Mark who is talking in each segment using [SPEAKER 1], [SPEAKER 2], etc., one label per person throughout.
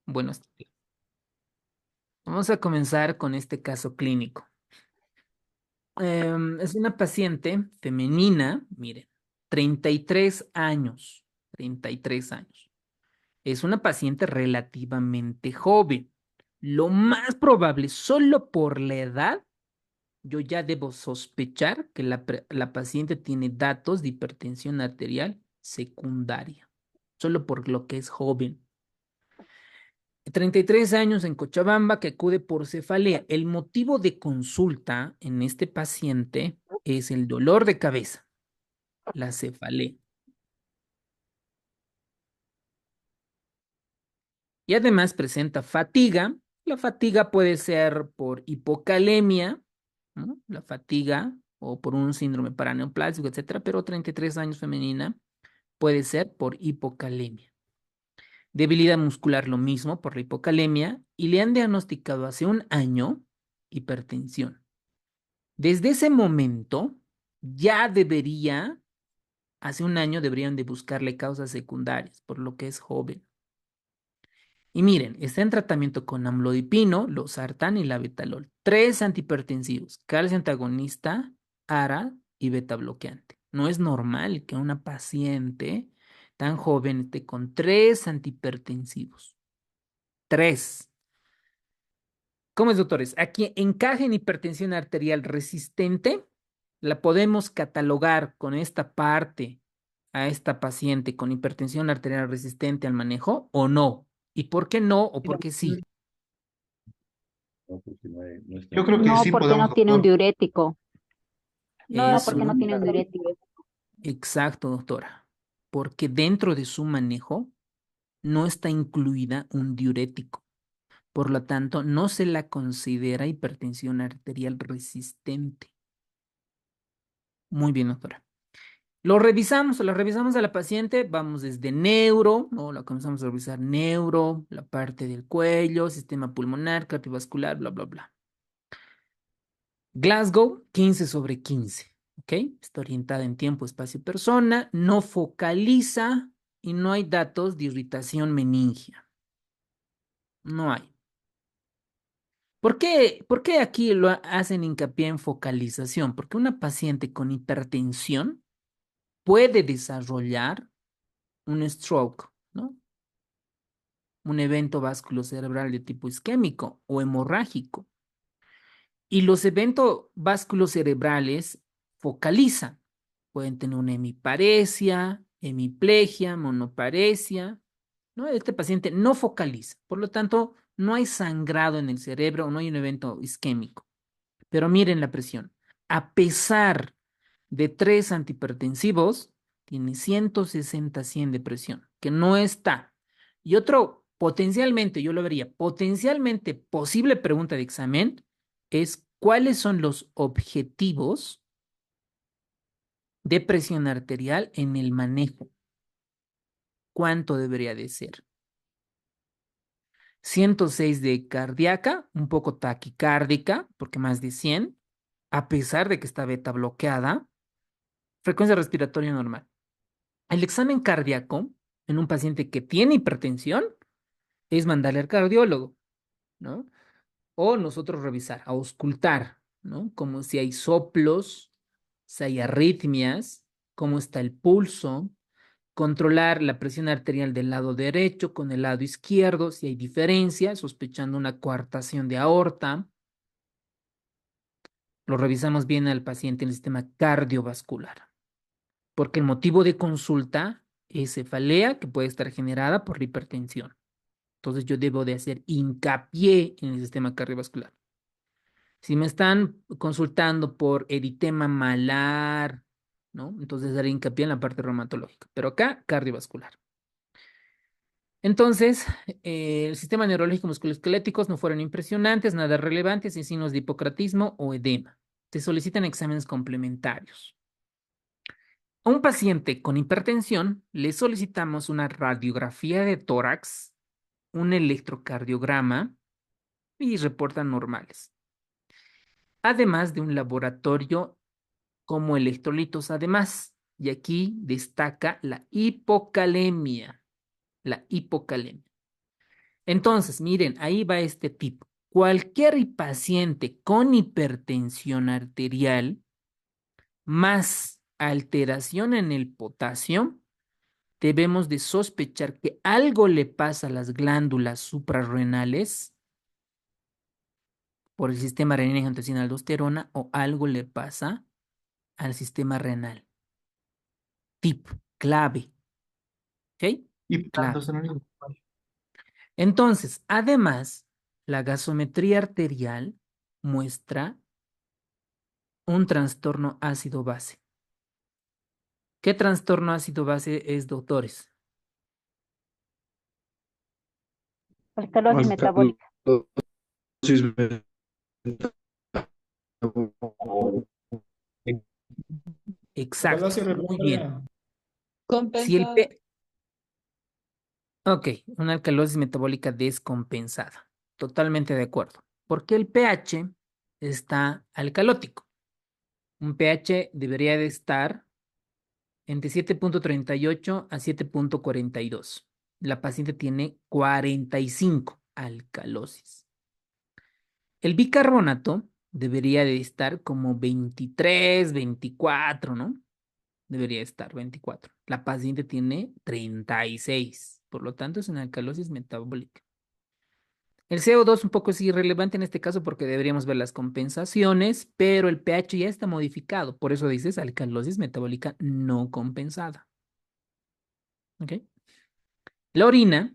[SPEAKER 1] Buenos días. Vamos a comenzar con este caso clínico. Es una paciente femenina, miren, 33 años, 33 años. Es una paciente relativamente joven. Lo más probable, solo por la edad, yo ya debo sospechar que la paciente tiene datos de hipertensión arterial secundaria, solo por lo que es joven. 33 años en Cochabamba que acude por cefalea. El motivo de consulta en este paciente es el dolor de cabeza, la cefalea. Y además presenta fatiga. La fatiga puede ser por hipocalemia, ¿no? La fatiga o por un síndrome paraneoplásico, etcétera, pero 33 años femenina puede ser por hipocalemia. Debilidad muscular lo mismo por la hipocalemia y le han diagnosticado hace un año hipertensión. Desde ese momento, ya debería, hace un año deberían de buscarle causas secundarias, por lo que es joven. Y miren, está en tratamiento con amlodipino, losartán y labetalol. Tres antihipertensivos, calcio antagonista, ARA y beta bloqueante. No es normal que una paciente tan joven esté con tres antihipertensivos. Tres. ¿Cómo es, doctores? Aquí encaja en hipertensión arterial resistente. La podemos catalogar con esta parte a esta paciente con hipertensión arterial resistente al manejo o no. ¿Y por qué no o por qué sí?
[SPEAKER 2] Yo creo que
[SPEAKER 3] No,
[SPEAKER 2] sí
[SPEAKER 3] porque
[SPEAKER 2] podemos,
[SPEAKER 3] no tiene un
[SPEAKER 2] doctor.
[SPEAKER 3] diurético. No,
[SPEAKER 1] Eso,
[SPEAKER 3] porque no tiene un diurético.
[SPEAKER 1] exacto, doctora. Porque dentro de su manejo no está incluida un diurético. Por lo tanto, no se la considera hipertensión arterial resistente. Muy bien, doctora. Lo revisamos a la paciente, vamos desde neuro, ¿no? La comenzamos a revisar neuro, la parte del cuello, sistema pulmonar, cardiovascular, bla, bla, bla. Glasgow, 15/15, ¿ok? Está orientada en tiempo, espacio, persona, no focaliza y no hay datos de irritación meningia. No hay. ¿Por qué aquí lo hacen hincapié en focalización? Porque una paciente con hipertensión puede desarrollar un stroke, ¿no? Un evento vasculocerebral de tipo isquémico o hemorrágico. Y los eventos vasculocerebrales focalizan. Pueden tener una hemiparesia, hemiplegia, monoparesia, ¿no? Este paciente no focaliza. Por lo tanto, no hay sangrado en el cerebro, no hay un evento isquémico. Pero miren la presión. A pesar de tres antihipertensivos, tiene 160/100 de presión, que no está. Y otro, potencialmente, yo lo vería, potencialmente posible pregunta de examen es cuáles son los objetivos de presión arterial en el manejo. ¿Cuánto debería de ser? 106 de cardíaca, un poco taquicárdica, porque más de 100, a pesar de que está beta bloqueada, frecuencia respiratoria normal. El examen cardíaco en un paciente que tiene hipertensión es mandarle al cardiólogo, ¿no? O nosotros revisar, auscultar, ¿no? Como si hay soplos, si hay arritmias, cómo está el pulso, controlar la presión arterial del lado derecho con el lado izquierdo, si hay diferencia, sospechando una coartación de aorta. Lo revisamos bien al paciente en el sistema cardiovascular, porque el motivo de consulta es cefalea que puede estar generada por la hipertensión. Entonces yo debo de hacer hincapié en el sistema cardiovascular. Si me están consultando por eritema malar, ¿no? Entonces haré hincapié en la parte reumatológica, pero acá cardiovascular. Entonces, el sistema neurológico musculoesqueléticos no fueron impresionantes, nada relevantes, sin signos de hipocratismo o edema. Se solicitan exámenes complementarios. A un paciente con hipertensión le solicitamos una radiografía de tórax, un electrocardiograma y reportan normales, además de un laboratorio como electrolitos además. Y aquí destaca la hipocalemia, la hipocalemia. Entonces, miren, ahí va este tip. Cualquier paciente con hipertensión arterial más alteración en el potasio, debemos de sospechar que algo le pasa a las glándulas suprarrenales por el sistema renina-angiotensina-aldosterona o algo le pasa al sistema renal. Tip, clave, ¿ok? Clave.
[SPEAKER 2] Hiperaldosteronismo.
[SPEAKER 1] Entonces, además, la gasometría arterial muestra un trastorno ácido-base. ¿Qué trastorno ácido-base es, doctores?
[SPEAKER 3] Esclerosis metabólica.
[SPEAKER 2] Alcalosis
[SPEAKER 1] Exacto, muy bien.
[SPEAKER 2] respiratoria.
[SPEAKER 1] Si el
[SPEAKER 4] Compensada.
[SPEAKER 1] P... Ok, una alcalosis metabólica descompensada. Totalmente de acuerdo. Porque el pH está alcalótico. Un pH debería de estar entre 7,38 a 7,42. La paciente tiene 45 alcalosis. El bicarbonato debería de estar como 23, 24, ¿no? Debería estar 24. La paciente tiene 36. Por lo tanto, es una alcalosis metabólica. El CO2 un poco es irrelevante en este caso porque deberíamos ver las compensaciones, pero el pH ya está modificado. Por eso dices alcalosis metabólica no compensada. ¿Ok? La orina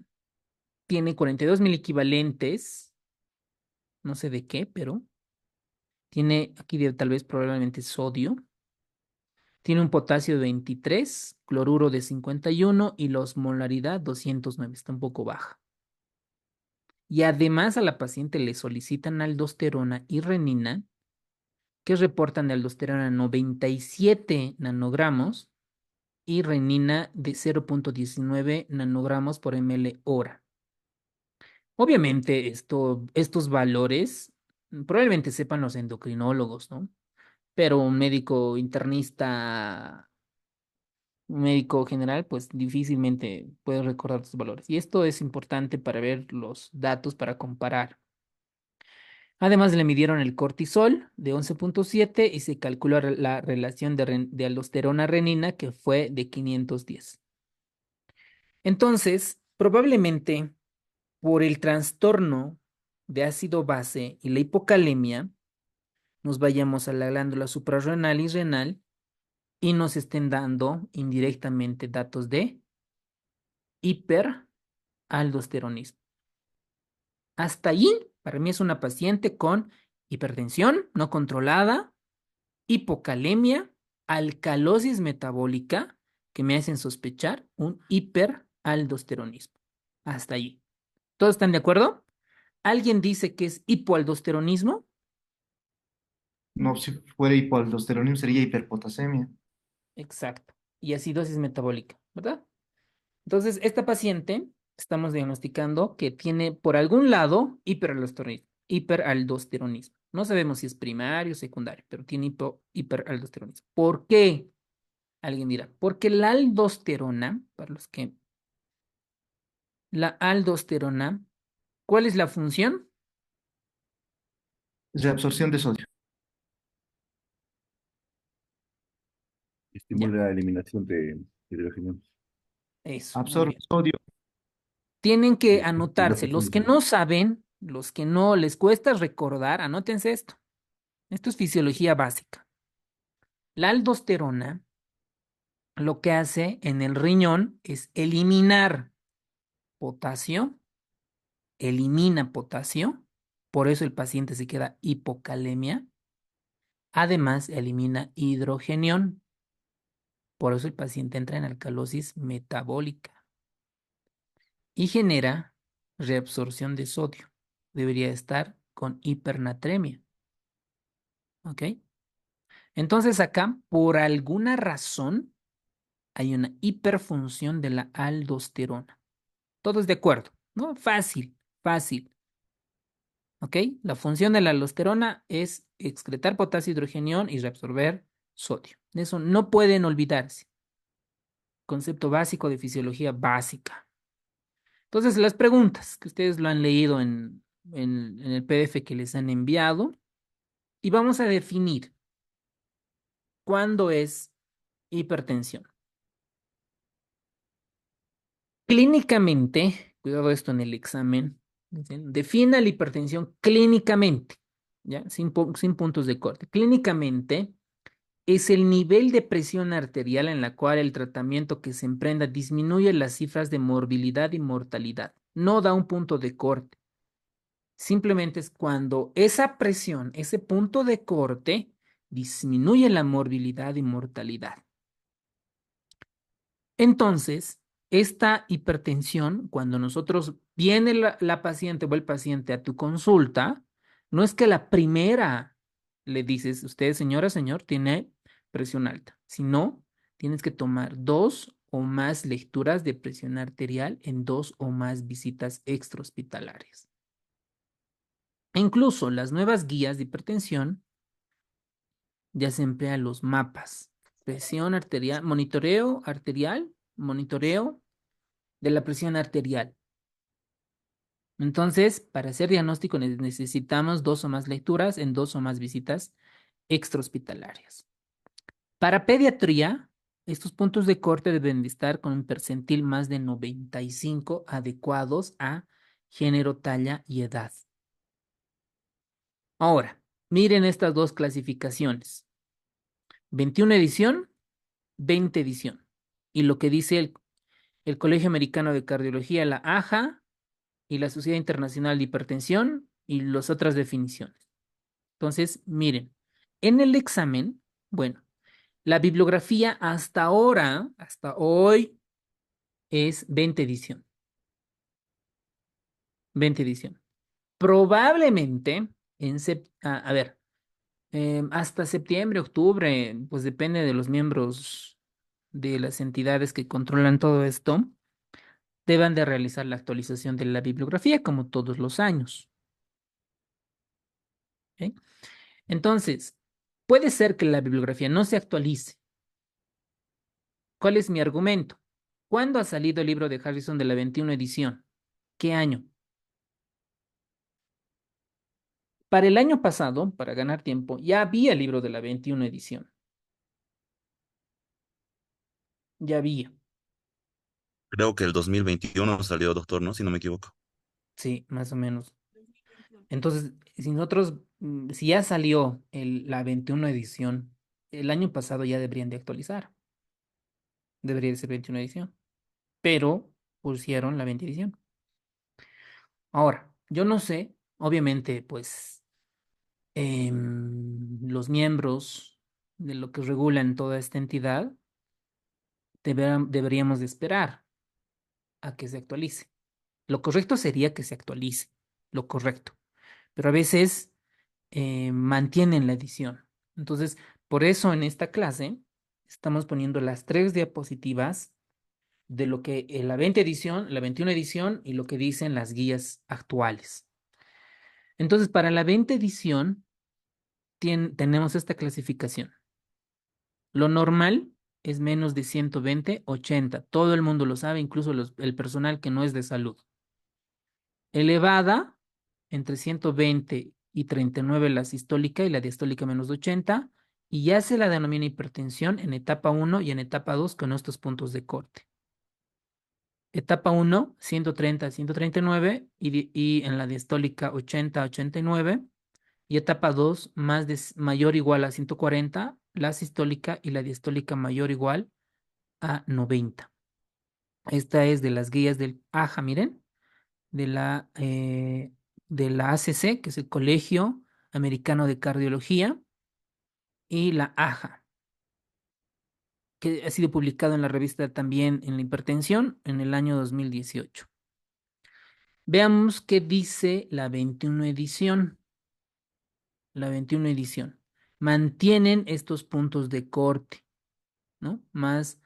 [SPEAKER 1] tiene 42 equivalentes, no sé de qué, pero tiene aquí tal vez probablemente sodio. Tiene un potasio de 23, cloruro de 51 y la osmolaridad 209. Está un poco baja. Y además a la paciente le solicitan aldosterona y renina, que reportan de aldosterona 97 nanogramos y renina de 0,19 nanogramos por ml hora. Obviamente estos valores probablemente sepan los endocrinólogos, ¿no? Pero un médico internista, un médico general, pues difícilmente puede recordar estos valores. Y esto es importante para ver los datos para comparar. Además, le midieron el cortisol de 11,7 y se calculó la relación de aldosterona-renina que fue de 510. Entonces, probablemente por el trastorno de ácido base y la hipocalemia, nos vayamos a la glándula suprarrenal y renal y nos estén dando indirectamente datos de hiperaldosteronismo. Hasta allí, para mí es una paciente con hipertensión no controlada, hipocalemia, alcalosis metabólica, que me hacen sospechar un hiperaldosteronismo. Hasta allí. ¿Todos están de acuerdo? ¿Alguien dice que es hipoaldosteronismo?
[SPEAKER 2] No, si fuera hipoaldosteronismo sería hiperpotasemia.
[SPEAKER 1] Exacto. Y acidosis metabólica, ¿verdad? Entonces, esta paciente estamos diagnosticando que tiene por algún lado hiperaldosteronismo. Hiperaldosteronismo. No sabemos si es primario o secundario, pero tiene hiperaldosteronismo. ¿Por qué? Alguien dirá, porque la aldosterona, para los que... La aldosterona, ¿cuál es la función?
[SPEAKER 2] Reabsorción de sodio.
[SPEAKER 1] Ya,
[SPEAKER 5] Estimula la eliminación de hidrógeno.
[SPEAKER 1] eso, muy
[SPEAKER 2] Absorbe
[SPEAKER 1] bien.
[SPEAKER 2] sodio.
[SPEAKER 1] Tienen que
[SPEAKER 5] Y la
[SPEAKER 1] anotarse. Los
[SPEAKER 5] función
[SPEAKER 1] que no saben, los que no les cuesta recordar, anótense esto. Esto es fisiología básica. La aldosterona lo que hace en el riñón es eliminar potasio, elimina potasio, por eso el paciente se queda hipocalemia. Además, elimina hidrogenión, por eso el paciente entra en alcalosis metabólica y genera reabsorción de sodio. Debería estar con hipernatremia. ¿Ok? Entonces acá, por alguna razón, hay una hiperfunción de la aldosterona. Todos de acuerdo, ¿no? Fácil, fácil. ¿Ok? La función de la aldosterona es excretar potasio, hidrogenión y reabsorber sodio. Eso no pueden olvidarse. Concepto básico de fisiología básica. Entonces, las preguntas que ustedes lo han leído en el PDF que les han enviado y vamos a definir cuándo es hipertensión. Clínicamente, cuidado esto en el examen, dicen, defina la hipertensión clínicamente, ¿ya? Sin puntos de corte. Clínicamente es el nivel de presión arterial en la cual el tratamiento que se emprenda disminuye las cifras de morbilidad y mortalidad. No da un punto de corte. Simplemente es cuando esa presión, ese punto de corte, disminuye la morbilidad y mortalidad. Entonces, esta hipertensión, cuando nosotros viene la paciente o el paciente a tu consulta, no es que la primera le dices, usted, señora, señor, tiene presión alta, sino tienes que tomar 2 o más lecturas de presión arterial en 2 o más visitas extrahospitalarias. E incluso las nuevas guías de hipertensión ya se emplean los mapas, presión arterial, monitoreo de la presión arterial. Entonces, para hacer diagnóstico necesitamos 2 o más lecturas en 2 o más visitas extrahospitalarias. Para pediatría, estos puntos de corte deben de estar con un percentil más de 95 adecuados a género, talla y edad. Ahora, miren estas dos clasificaciones. 21 edición, 20 edición. Y lo que dice el Colegio Americano de Cardiología, la AJA, y la Sociedad Internacional de Hipertensión y las otras definiciones. Entonces, miren, en el examen, bueno, la bibliografía hasta ahora, hasta hoy, es 20 edición. 20 edición. Probablemente, a ver, hasta septiembre, octubre, pues depende de los miembros de las entidades que controlan todo esto, deban de realizar la actualización de la bibliografía como todos los años. ¿Ok? Entonces, puede ser que la bibliografía no se actualice. ¿Cuál es mi argumento? ¿Cuándo ha salido el libro de Harrison de la 21 edición? ¿Qué año? Para el año pasado, para ganar tiempo, ya había el libro de la 21 edición. Ya había.
[SPEAKER 4] Creo que el 2021 salió, doctor, ¿no? Si no me equivoco.
[SPEAKER 1] Sí, más o menos. Entonces, si ya salió la 21 edición, el año pasado ya deberían de actualizar. Debería de ser 21 edición. Pero pusieron la 20 edición. Ahora, yo no sé, obviamente, pues los miembros de lo que regulan toda esta entidad deberíamos de esperar a que se actualice. Lo correcto sería que se actualice, lo correcto, pero a veces mantienen la edición. Entonces, por eso en esta clase estamos poniendo las 3 diapositivas de lo que la 20 edición, la 21 edición y lo que dicen las guías actuales. Entonces, para la 20 edición tenemos esta clasificación. Lo normal es menos de 120, 80. Todo el mundo lo sabe, incluso el personal que no es de salud. Elevada, entre 120 y 39 la sistólica y la diastólica menos de 80. Y ya se la denomina hipertensión en etapa 1 y en etapa 2 con estos puntos de corte. Etapa 1, 130, 139 y en la diastólica 80, 89. Y etapa 2, mayor o igual a 140, la sistólica y la diastólica mayor o igual a 90. Esta es de las guías del AJA, miren, de la ACC, que es el Colegio Americano de Cardiología, y la AJA, que ha sido publicado en la revista también en la hipertensión en el año 2018. Veamos qué dice la 21 edición. La 21 edición. Mantienen estos puntos de corte, ¿no? Más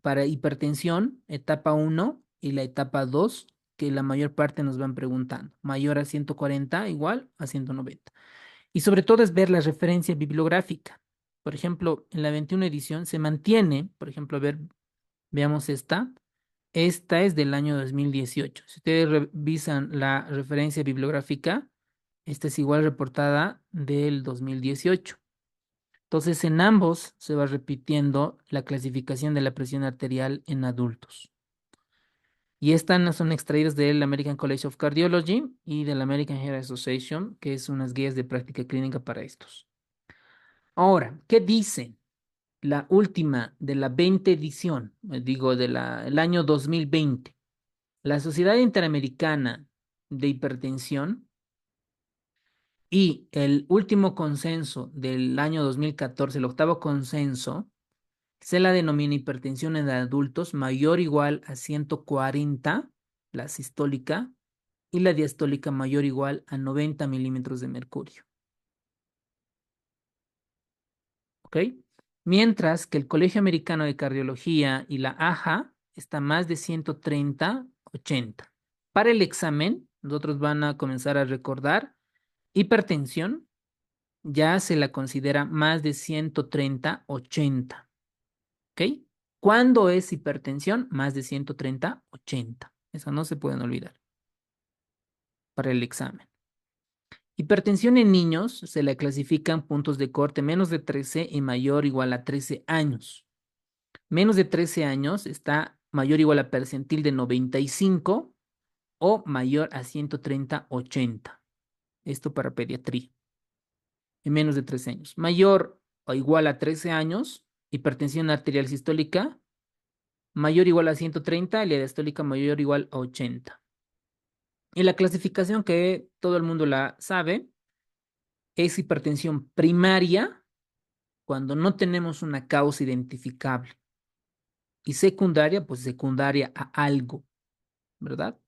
[SPEAKER 1] para hipertensión, etapa 1 y la etapa 2, que la mayor parte nos van preguntando. Mayor a 140, igual a 190. Y sobre todo es ver la referencia bibliográfica. Por ejemplo, en la 21 edición se mantiene, por ejemplo, veamos esta, Esta es del año 2018. Si ustedes revisan la referencia bibliográfica, esta es igual reportada del 2018. Entonces, en ambos se va repitiendo la clasificación de la presión arterial en adultos. Y estas son extraídas del American College of Cardiology y del American Heart Association, que es unas guías de práctica clínica para estos. Ahora, ¿qué dice la última de la 20 edición? Digo, del año 2020. La Sociedad Interamericana de Hipertensión y el último consenso del año 2014, el octavo consenso, se la denomina hipertensión en adultos mayor o igual a 140, la sistólica, y la diastólica mayor o igual a 90 milímetros de mercurio. ¿Ok? Mientras que el Colegio Americano de Cardiología y la AHA está más de 130, 80. Para el examen, nosotros van a comenzar a recordar hipertensión, ya se la considera más de 130, 80. ¿Ok? ¿Cuándo es hipertensión? Más de 130, 80. Eso no se pueden olvidar para el examen. Hipertensión en niños se la clasifican puntos de corte menos de 13 y mayor o igual a 13 años. Menos de 13 años está mayor o igual a percentil de 95 o mayor a 130, 80. Esto para pediatría. En menos de 13 años. Mayor o igual a 13 años, hipertensión arterial sistólica, mayor o igual a 130 y la diastólica mayor o igual a 80. Y la clasificación que todo el mundo la sabe es hipertensión primaria cuando no tenemos una causa identificable. Y secundaria, pues secundaria a algo, ¿verdad?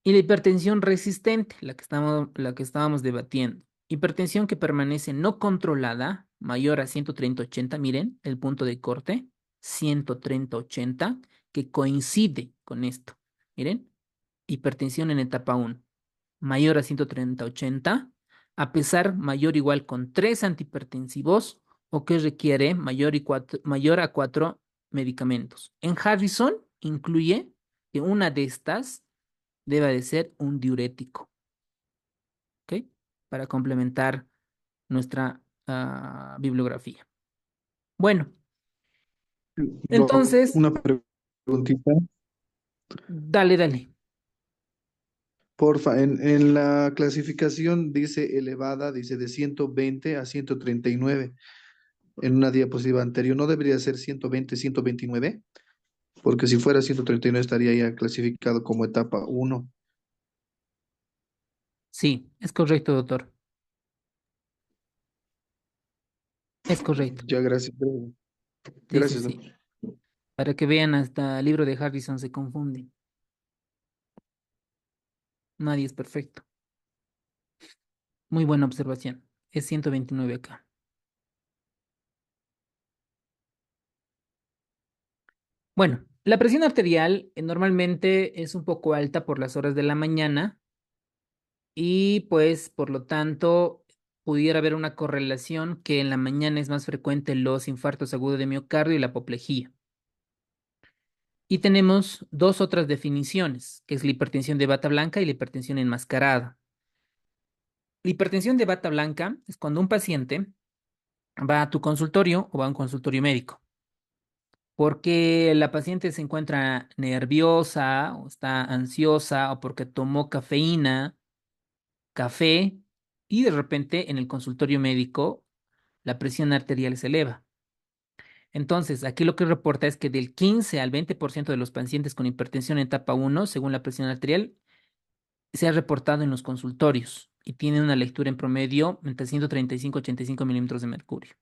[SPEAKER 1] Y la hipertensión resistente, la que estábamos debatiendo. Hipertensión que permanece no controlada, mayor a 130-80, miren, el punto de corte, 130-80, que coincide con esto. Miren, hipertensión en etapa 1, mayor a 130-80, a pesar mayor o igual con 3 antihipertensivos o que requiere mayor a 4 medicamentos. En Harrison incluye que una de estas debe de ser un diurético, ¿ok? Para complementar nuestra bibliografía. Bueno, entonces,
[SPEAKER 6] Una preguntita,
[SPEAKER 1] dale, dale.
[SPEAKER 6] porfa. En la clasificación dice elevada, dice de 120 a 139 en una diapositiva anterior. ¿No debería ser 120, 129? Porque si fuera 139 estaría ya clasificado como etapa 1.
[SPEAKER 1] Sí, es correcto, doctor. Es correcto.
[SPEAKER 6] Ya, gracias.
[SPEAKER 1] Sí, sí,
[SPEAKER 6] Gracias,
[SPEAKER 1] sí.
[SPEAKER 6] doctor.
[SPEAKER 1] Para que vean, hasta el libro de Harrison se confunde. Nadie es perfecto. Muy buena observación. Es 129 acá. Bueno, la presión arterial normalmente es un poco alta por las horas de la mañana y pues por lo tanto pudiera haber una correlación que en la mañana es más frecuente los infartos agudos de miocardio y la apoplejía. Y tenemos dos otras definiciones, que es la hipertensión de bata blanca y la hipertensión enmascarada. La hipertensión de bata blanca es cuando un paciente va a tu consultorio o va a un consultorio médico porque la paciente se encuentra nerviosa o está ansiosa o porque tomó cafeína, café y de repente en el consultorio médico la presión arterial se eleva. Entonces, aquí lo que reporta es que del 15 al 20% de los pacientes con hipertensión en etapa 1, según la presión arterial, se ha reportado en los consultorios y tiene una lectura en promedio entre 135 y 85 milímetros de mercurio.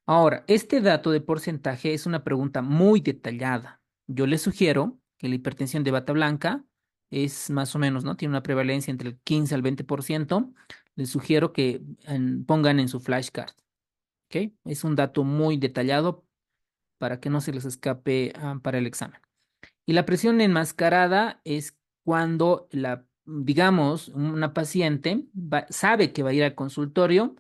[SPEAKER 1] Ahora, este dato de porcentaje es una pregunta muy detallada. Yo les sugiero que la hipertensión de bata blanca es más o menos, ¿no? Tiene una prevalencia entre el 15 al 20%. Les sugiero que pongan en su flashcard, ¿ok? Es un dato muy detallado para que no se les escape para el examen. Y la presión enmascarada es cuando digamos, una paciente sabe que va a ir al consultorio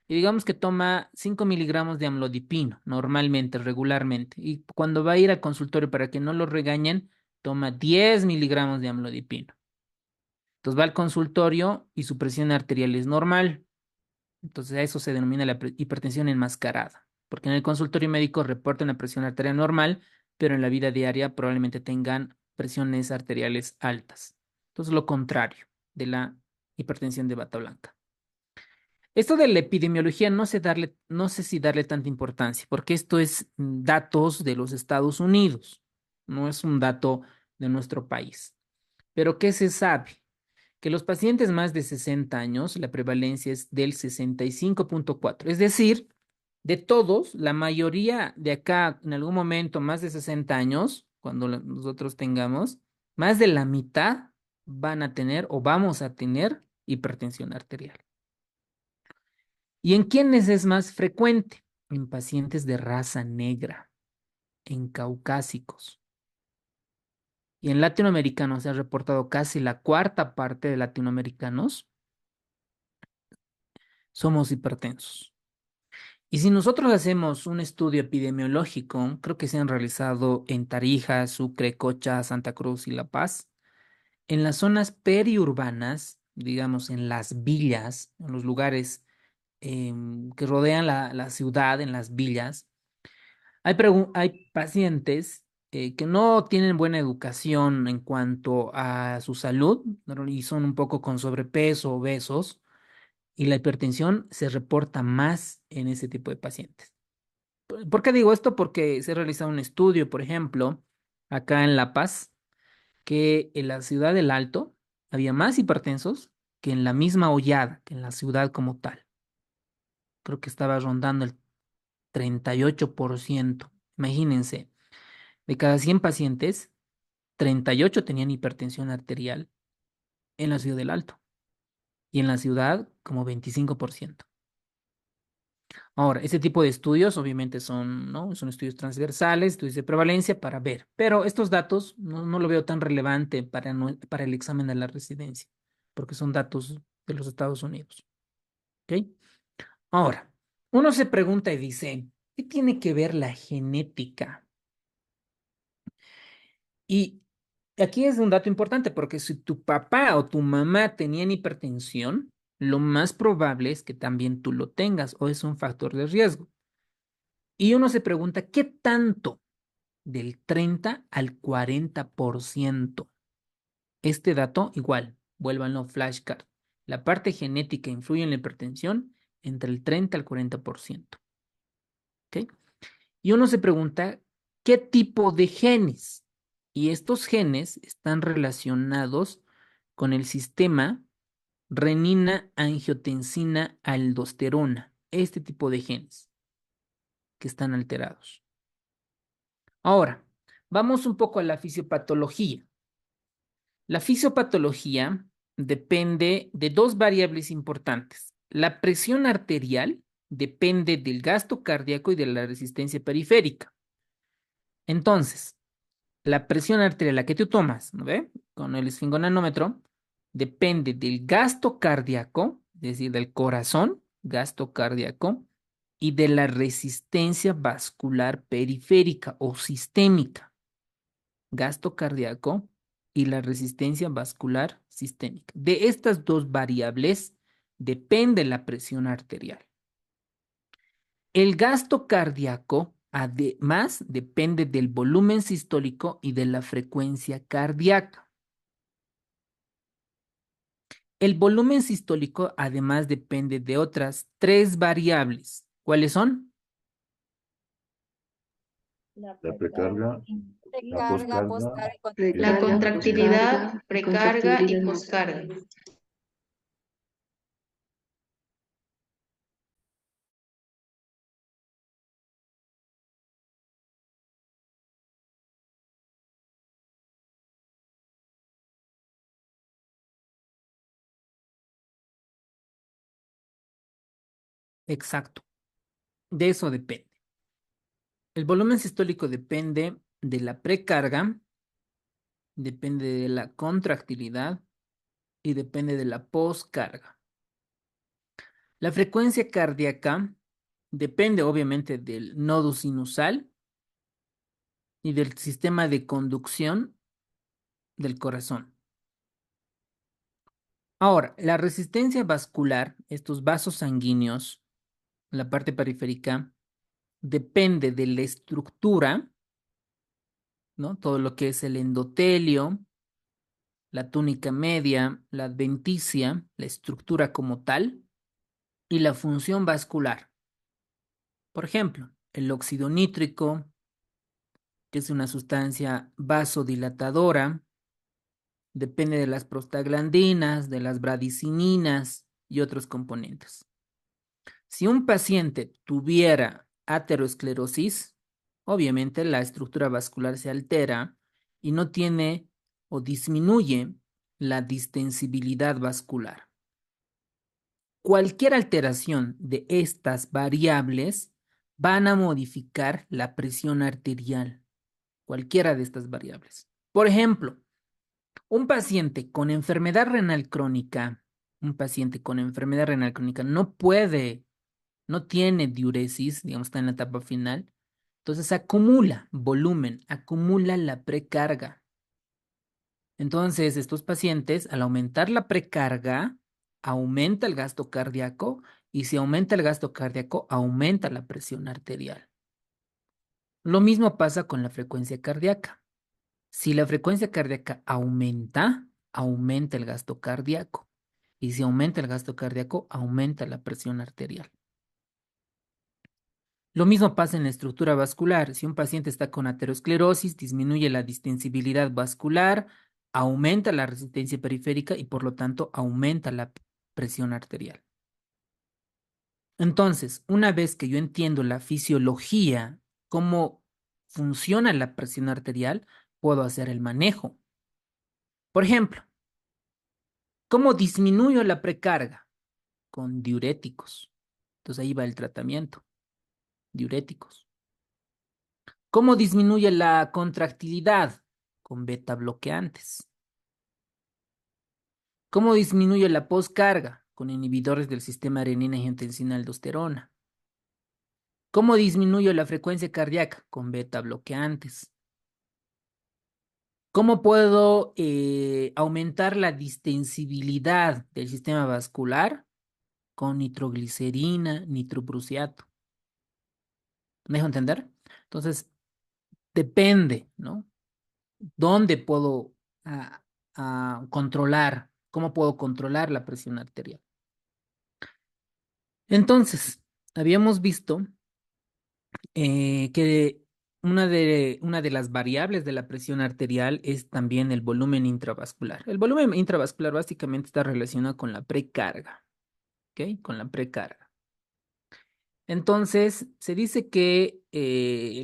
[SPEAKER 1] y digamos que toma 5 miligramos de amlodipino normalmente, regularmente. Y cuando va a ir al consultorio para que no lo regañen, toma 10 miligramos de amlodipino. Entonces va al consultorio y su presión arterial es normal. Entonces a eso se denomina la hipertensión enmascarada. Porque en el consultorio médico reportan la presión arterial normal, pero en la vida diaria probablemente tengan presiones arteriales altas. Entonces lo contrario de la hipertensión de bata blanca. Esto de la epidemiología no sé si darle tanta importancia, porque esto es datos de los Estados Unidos, no es un dato de nuestro país. Pero ¿qué se sabe? Que los pacientes más de 60 años, la prevalencia es del 65,4. Es decir, de todos, la mayoría de acá, en algún momento, más de 60 años, cuando nosotros tengamos, más de la mitad van a tener o vamos a tener hipertensión arterial. ¿Y en quiénes es más frecuente? En pacientes de raza negra, en caucásicos. Y en latinoamericanos se ha reportado casi la cuarta parte de latinoamericanos somos hipertensos. Y si nosotros hacemos un estudio epidemiológico, creo que se han realizado en Tarija, Sucre, Cocha, Santa Cruz y La Paz, en las zonas periurbanas, digamos en las villas, en los lugares que rodean la ciudad, en las villas, hay pacientes que no tienen buena educación en cuanto a su salud, ¿no? Y son un poco con sobrepeso, obesos, y la hipertensión se reporta más en ese tipo de pacientes. ¿Por qué digo esto? Porque se ha realizado un estudio, por ejemplo, acá en La Paz, que en la ciudad del Alto había más hipertensos que en la misma Hollada, que en la ciudad como tal. Creo que estaba rondando el 38%. Imagínense, de cada 100 pacientes, 38 tenían hipertensión arterial en la ciudad del Alto y en la ciudad como 25%. Ahora, ese tipo de estudios obviamente son, ¿no? Son estudios transversales, estudios de prevalencia para ver, pero estos datos no lo veo tan relevante para, para el examen de la residencia, porque son datos de los Estados Unidos. ¿Ok? Ahora, uno se pregunta y dice, ¿qué tiene que ver la genética? Y aquí es un dato importante, porque si tu papá o tu mamá tenían hipertensión, lo más probable es que también tú lo tengas o es un factor de riesgo. Y uno se pregunta, ¿qué tanto? Del 30 al 40%. Este dato, igual, vuélvanlo flashcard. La parte genética influye en la hipertensión entre el 30 al 40%. ¿Ok? Y uno se pregunta, ¿qué tipo de genes? Y estos genes están relacionados con el sistema renina-angiotensina-aldosterona. Este tipo de genes que están alterados. Ahora, vamos un poco a la fisiopatología. La fisiopatología depende de dos variables importantes. La presión arterial depende del gasto cardíaco y de la resistencia periférica. Entonces, la presión arterial, la que tú tomas, ¿no ve? Con el esfingonanómetro, depende del gasto cardíaco, es decir, del corazón, gasto cardíaco, y de la resistencia vascular periférica o sistémica, gasto cardíaco y la resistencia vascular sistémica. De estas dos variables depende la presión arterial. El gasto cardíaco, además, depende del volumen sistólico y de la frecuencia cardíaca. El volumen sistólico, además, depende de otras tres variables. ¿Cuáles son?
[SPEAKER 5] La precarga, la
[SPEAKER 3] Precarga,
[SPEAKER 5] poscarga y
[SPEAKER 3] la
[SPEAKER 5] la
[SPEAKER 3] contractilidad, precarga y poscarga.
[SPEAKER 1] Exacto. De eso depende. El volumen sistólico depende de la precarga, depende de la contractilidad y depende de la poscarga. La frecuencia cardíaca depende obviamente del nodo sinusal y del sistema de conducción del corazón. Ahora, la resistencia vascular, estos vasos sanguíneos, la parte periférica, depende de la estructura, ¿no? Todo lo que es el endotelio, la túnica media, la adventicia, la estructura como tal y la función vascular. Por ejemplo, el óxido nítrico, que es una sustancia vasodilatadora, depende de las prostaglandinas, de las bradicininas y otros componentes. Si un paciente tuviera aterosclerosis, obviamente la estructura vascular se altera y no tiene o disminuye la distensibilidad vascular. Cualquier alteración de estas variables van a modificar la presión arterial, cualquiera de estas variables. Por ejemplo, un paciente con enfermedad renal crónica, no tiene diuresis, digamos, está en la etapa final, entonces acumula volumen, acumula la precarga. Entonces, estos pacientes, al aumentar la precarga, aumenta el gasto cardíaco y si aumenta el gasto cardíaco, aumenta la presión arterial. Lo mismo pasa con la frecuencia cardíaca. Si la frecuencia cardíaca aumenta, aumenta el gasto cardíaco. Y si aumenta el gasto cardíaco, aumenta la presión arterial. Lo mismo pasa en la estructura vascular. Si un paciente está con aterosclerosis, disminuye la distensibilidad vascular, aumenta la resistencia periférica y por lo tanto aumenta la presión arterial. Entonces, una vez que yo entiendo la fisiología, cómo funciona la presión arterial, puedo hacer el manejo. Por ejemplo, ¿cómo disminuyo la precarga? Con diuréticos. Entonces ahí va el tratamiento. Diuréticos. ¿Cómo disminuye la contractilidad? Con beta bloqueantes. ¿Cómo disminuye la poscarga? Con inhibidores del sistema arenina-angiotensina-aldosterona. ¿Cómo disminuyo la frecuencia cardíaca? Con beta bloqueantes. ¿Cómo puedo aumentar la distensibilidad del sistema vascular? Con nitroglicerina, nitroprusiato. ¿Me dejo entender? Entonces, depende, ¿no? ¿Dónde puedo controlar? ¿Cómo puedo controlar la presión arterial? Entonces, habíamos visto que una de las variables de la presión arterial es también el volumen intravascular. El volumen intravascular básicamente está relacionado con la precarga, ¿ok? Con la precarga. Entonces, se dice que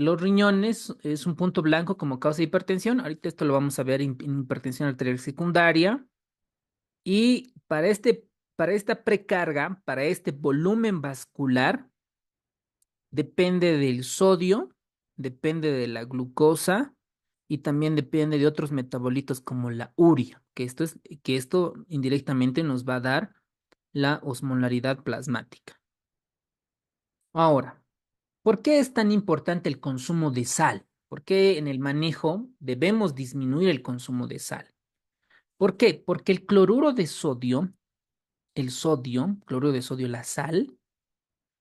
[SPEAKER 1] los riñones es un punto blanco como causa de hipertensión. Ahorita esto lo vamos a ver en hipertensión arterial secundaria. Y para esta precarga, para este volumen vascular, depende del sodio, depende de la glucosa y también depende de otros metabolitos como la urea, que esto indirectamente nos va a dar la osmolaridad plasmática. Ahora, ¿por qué es tan importante el consumo de sal? ¿Por qué en el manejo debemos disminuir el consumo de sal? ¿Por qué? Porque el cloruro de sodio, cloruro de sodio, la sal,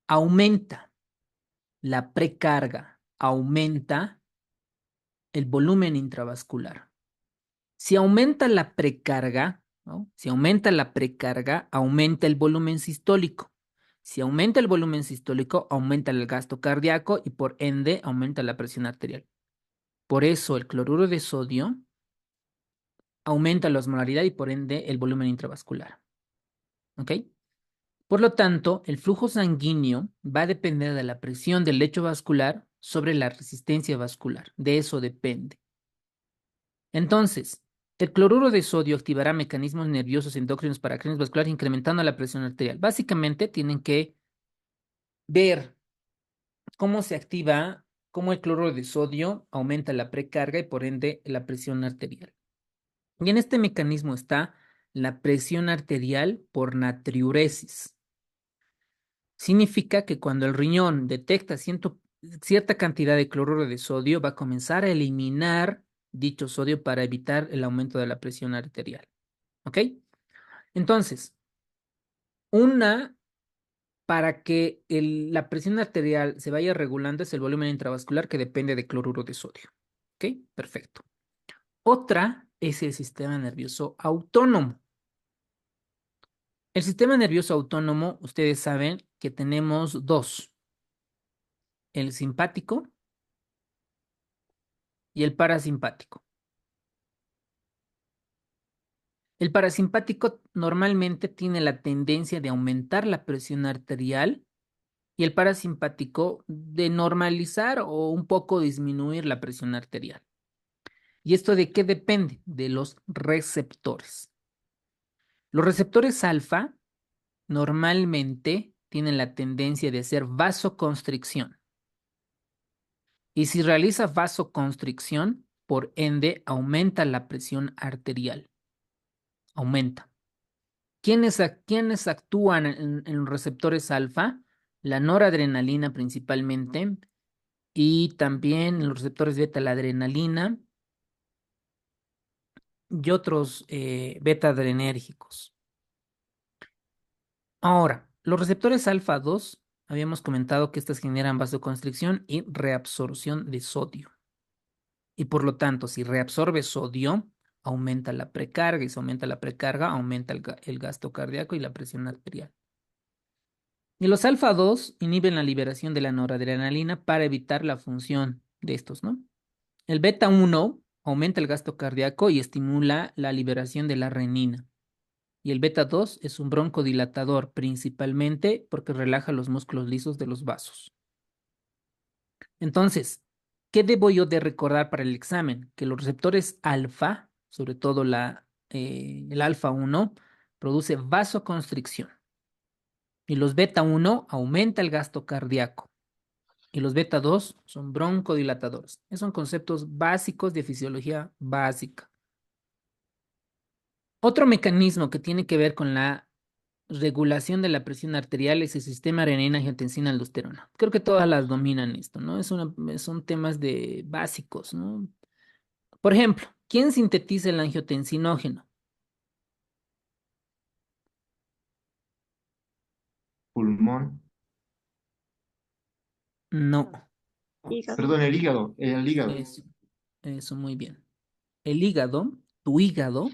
[SPEAKER 1] aumenta la precarga, aumenta el volumen intravascular. Si aumenta la precarga, ¿no? Si aumenta la precarga, aumenta el volumen sistólico. Si aumenta el volumen sistólico, aumenta el gasto cardíaco y por ende aumenta la presión arterial. Por eso el cloruro de sodio aumenta la osmolaridad y por ende el volumen intravascular. ¿Ok? Por lo tanto, el flujo sanguíneo va a depender de la presión del lecho vascular sobre la resistencia vascular. De eso depende. Entonces, el cloruro de sodio activará mecanismos nerviosos endocrinos paracrinos vasculares incrementando la presión arterial. Básicamente tienen que ver cómo se activa, cómo el cloruro de sodio aumenta la precarga y por ende la presión arterial. Y en este mecanismo está la presión arterial por natriuresis. Significa que cuando el riñón detecta cierta cantidad de cloruro de sodio, va a comenzar a eliminar dicho sodio para evitar el aumento de la presión arterial. ¿Ok? Entonces, una para que la presión arterial se vaya regulando es el volumen intravascular que depende de cloruro de sodio. ¿Ok? Perfecto. Otra es el sistema nervioso autónomo. El sistema nervioso autónomo, ustedes saben que tenemos dos, el simpático y el parasimpático. El parasimpático normalmente tiene la tendencia de aumentar la presión arterial y el parasimpático de normalizar o un poco disminuir la presión arterial. ¿Y esto de qué depende? De los receptores. Los receptores alfa normalmente tienen la tendencia de hacer vasoconstricción. Y si realiza vasoconstricción, por ende, aumenta la presión arterial. Aumenta. ¿Quiénes actúan en los receptores alfa? La noradrenalina principalmente y también en los receptores beta la adrenalina y otros beta adrenérgicos. Ahora, los receptores alfa 2 habíamos comentado que estas generan vasoconstricción y reabsorción de sodio. Y por lo tanto, si reabsorbe sodio, aumenta la precarga y si aumenta la precarga, aumenta el gasto cardíaco y la presión arterial. Y los alfa 2 inhiben la liberación de la noradrenalina para evitar la función de estos, ¿no? El beta 1 aumenta el gasto cardíaco y estimula la liberación de la renina. Y el beta 2 es un broncodilatador, principalmente porque relaja los músculos lisos de los vasos. Entonces, ¿qué debo yo de recordar para el examen? Que los receptores alfa, sobre todo el alfa 1, produce vasoconstricción. Y los beta 1 aumenta el gasto cardíaco. Y los beta 2 son broncodilatadores. Esos son conceptos básicos de fisiología básica. Otro mecanismo que tiene que ver con la regulación de la presión arterial es el sistema renina-angiotensina-aldosterona. Creo que todas las dominan esto, ¿no? Son temas básicos, ¿no? Por ejemplo, ¿quién sintetiza el angiotensinógeno?
[SPEAKER 2] Pulmón.
[SPEAKER 1] No,
[SPEAKER 2] Perdón, el hígado. El hígado.
[SPEAKER 1] eso muy bien. El hígado, tu hígado,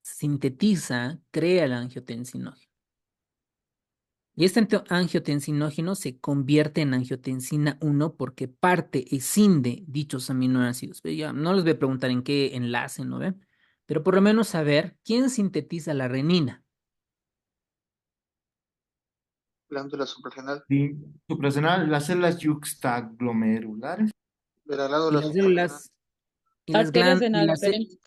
[SPEAKER 1] sintetiza, crea el angiotensinógeno. Y este angiotensinógeno se convierte en angiotensina 1 porque parte, escinde dichos aminoácidos. Pero ya no les voy a preguntar en qué enlace, ¿no ven? Pero por lo menos saber quién sintetiza la renina.
[SPEAKER 6] Glándula suprarrenal.
[SPEAKER 2] Sí. Suprarrenal, las células yuxtaglomerulares.
[SPEAKER 6] De la
[SPEAKER 1] Y
[SPEAKER 6] glándula
[SPEAKER 1] las
[SPEAKER 6] suprarrenal.
[SPEAKER 1] células, y las
[SPEAKER 5] Arterias
[SPEAKER 1] glán-
[SPEAKER 5] renal aferentes.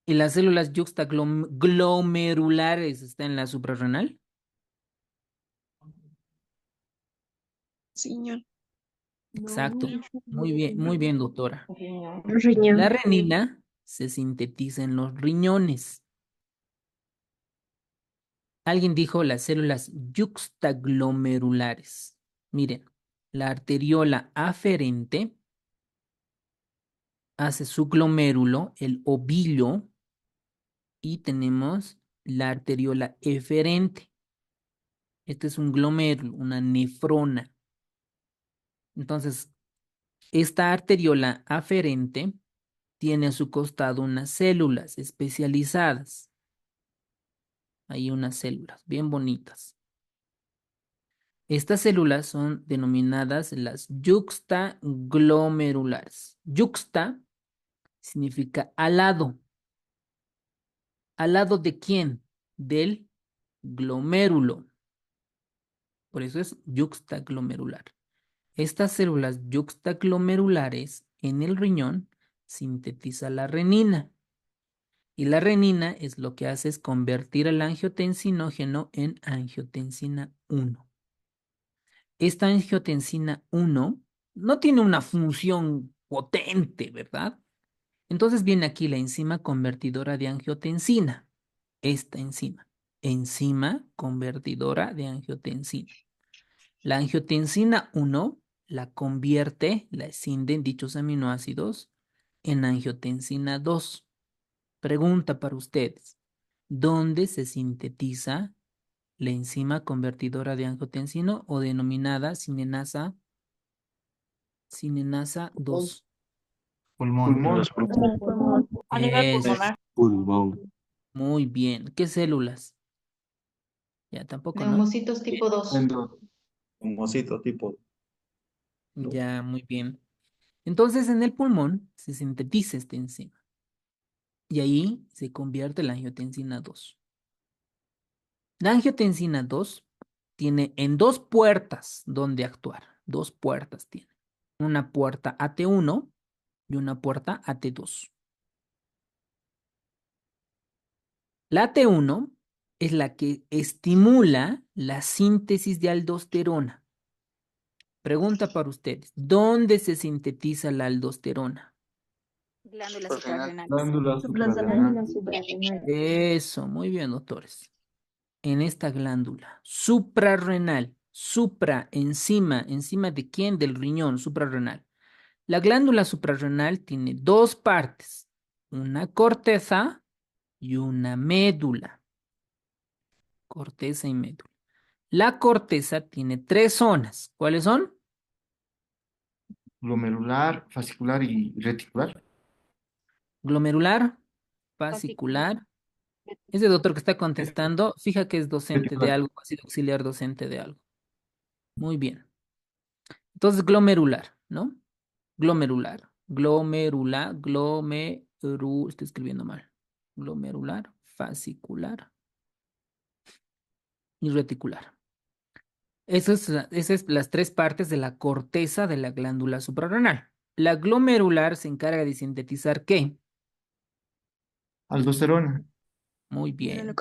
[SPEAKER 1] y las células yuxtaglomerulares están en la suprarrenal.
[SPEAKER 3] Señor.
[SPEAKER 1] Exacto. Muy bien, doctora.
[SPEAKER 3] Riñón.
[SPEAKER 1] La renina se sintetiza en los riñones. Alguien dijo las células yuxtaglomerulares. Miren, la arteriola aferente hace su glomérulo, el ovillo, y tenemos la arteriola eferente. Este es un glomérulo, una nefrona. Entonces, esta arteriola aferente tiene a su costado unas células especializadas. Hay unas células bien bonitas. Estas células son denominadas las yuxtaglomerulares. Yuxta significa al lado. ¿Al lado de quién? Del glomérulo. Por eso es yuxtaglomerular. Estas células yuxtaglomerulares en el riñón sintetiza la renina. Y la renina es lo que hace es convertir el angiotensinógeno en angiotensina 1. Esta angiotensina 1 no tiene una función potente, ¿verdad? Entonces viene aquí la enzima convertidora de angiotensina, esta enzima, enzima convertidora de angiotensina. La angiotensina 1 la convierte, la escinde en dichos aminoácidos en angiotensina 2. Pregunta para ustedes. ¿Dónde se sintetiza la enzima convertidora de angiotensina o denominada sinenasa 2?
[SPEAKER 2] Pulmón.
[SPEAKER 5] En los pulmones.
[SPEAKER 3] A nivel
[SPEAKER 1] Eso,
[SPEAKER 3] pulmonar.
[SPEAKER 5] Pulmón.
[SPEAKER 1] muy bien. ¿Qué células? Ya tampoco, ¿no?
[SPEAKER 3] Neumocitos tipo 2.
[SPEAKER 2] Endo-
[SPEAKER 5] Un osito tipo.
[SPEAKER 1] Ya, muy bien. Entonces, en el pulmón se sintetiza esta enzima y ahí se convierte la angiotensina 2. La angiotensina 2 tiene en dos puertas donde actuar. Dos puertas tiene. Una puerta AT1 y una puerta AT2. La AT1 es la que estimula la síntesis de aldosterona. Pregunta para ustedes, ¿dónde se sintetiza la aldosterona?
[SPEAKER 7] Glándulas suprarrenales.
[SPEAKER 2] Glándula suprarrenal.
[SPEAKER 1] Eso, muy bien, doctores. En esta glándula suprarrenal, encima de quién, del riñón suprarrenal. La glándula suprarrenal tiene dos partes, una corteza y una médula. Corteza y médula. La corteza tiene tres zonas. ¿Cuáles son?
[SPEAKER 2] Glomerular, fascicular y reticular.
[SPEAKER 1] Glomerular, fascicular. Ese doctor que está contestando, fija que es docente de
[SPEAKER 2] Reticular.
[SPEAKER 1] algo, ha sido auxiliar docente de algo. Muy bien. Entonces, glomerular, ¿no? Glomerular. Estoy escribiendo mal. Glomerular, fascicular y reticular. Esas es las tres partes de la corteza de la glándula suprarrenal. La glomerular se encarga de sintetizar ¿qué?
[SPEAKER 2] Aldosterona.
[SPEAKER 1] Muy bien.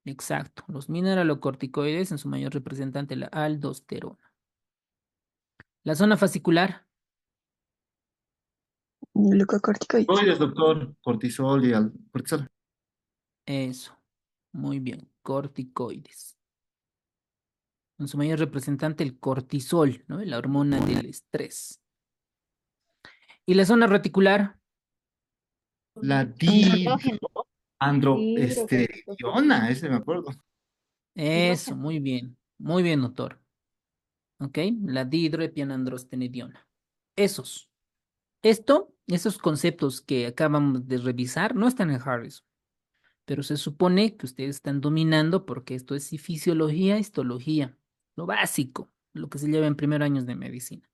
[SPEAKER 1] Exacto. Los mineralocorticoides, en su mayor representante, la aldosterona. La zona fascicular.
[SPEAKER 2] Corticoides, doctor. Cortisol y cortisol.
[SPEAKER 1] Eso. Muy bien. Corticoides. En su mayor representante, el cortisol, ¿no? La hormona del estrés. ¿Y la zona reticular?
[SPEAKER 2] La diandrostenediona, ese me acuerdo.
[SPEAKER 1] Eso, muy bien. Muy bien, doctor. ¿Ok? La dihidroepiandrostenediona. Esos. Esos conceptos que acabamos de revisar no están en Harris, pero se supone que ustedes están dominando porque esto es fisiología, histología, lo básico, lo que se lleva en primer años de medicina.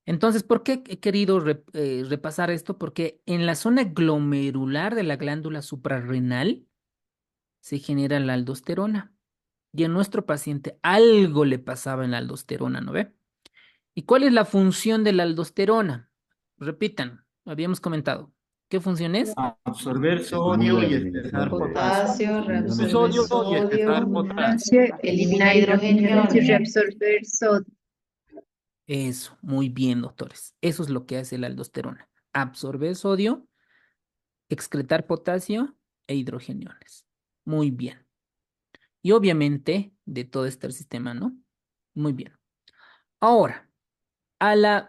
[SPEAKER 1] Entonces, ¿por qué he querido repasar esto? Porque en la zona glomerular de la glándula suprarrenal se genera la aldosterona. Y en nuestro paciente algo le pasaba en la aldosterona, ¿no ve? ¿Y cuál es la función de la aldosterona? Repitan, habíamos comentado. ¿Qué función es?
[SPEAKER 2] Absorber sodio y expresar potasio.
[SPEAKER 3] Potasio, reabsorber
[SPEAKER 2] Sodio y expresar
[SPEAKER 3] sodio,
[SPEAKER 2] potasio.
[SPEAKER 3] elimina hidrogeniones.
[SPEAKER 1] Eso, muy bien, doctores. Eso es lo que hace la aldosterona. Absorber sodio, excretar potasio e hidrogeniones. Muy bien. Y obviamente de todo este sistema, ¿no? Muy bien. Ahora, a la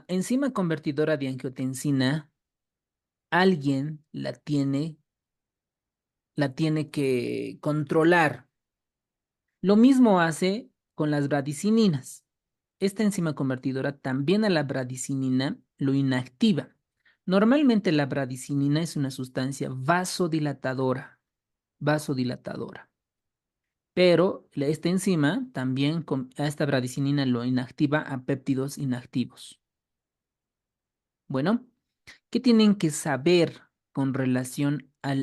[SPEAKER 1] enzima convertidora de angiotensina, alguien la tiene que controlar. Lo mismo hace con las bradicininas. Esta enzima convertidora también a la bradicinina lo inactiva. Normalmente la bradicinina es una sustancia vasodilatadora. Pero esta enzima también a esta bradicinina lo inactiva a péptidos inactivos. Bueno, ¿qué tienen que saber con relación a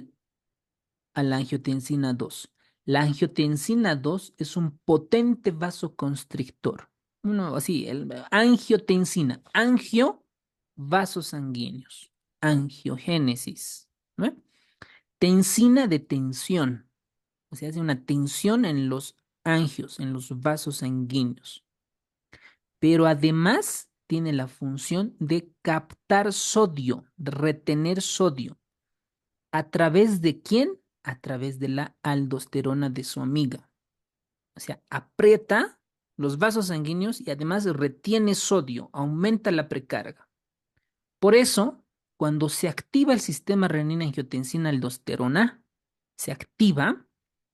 [SPEAKER 1] la angiotensina 2? La angiotensina 2 es un potente vasoconstrictor. Uno, así, angiotensina, vasos sanguíneos, angiogénesis, ¿no? Tensina de tensión, o sea, hace una tensión en los angios, en los vasos sanguíneos. Pero además tiene la función de captar sodio, de retener sodio. ¿A través de quién? A través de la aldosterona de su amiga. O sea, aprieta los vasos sanguíneos y además retiene sodio, aumenta la precarga. Por eso, cuando se activa el sistema renina-angiotensina-aldosterona, se activa,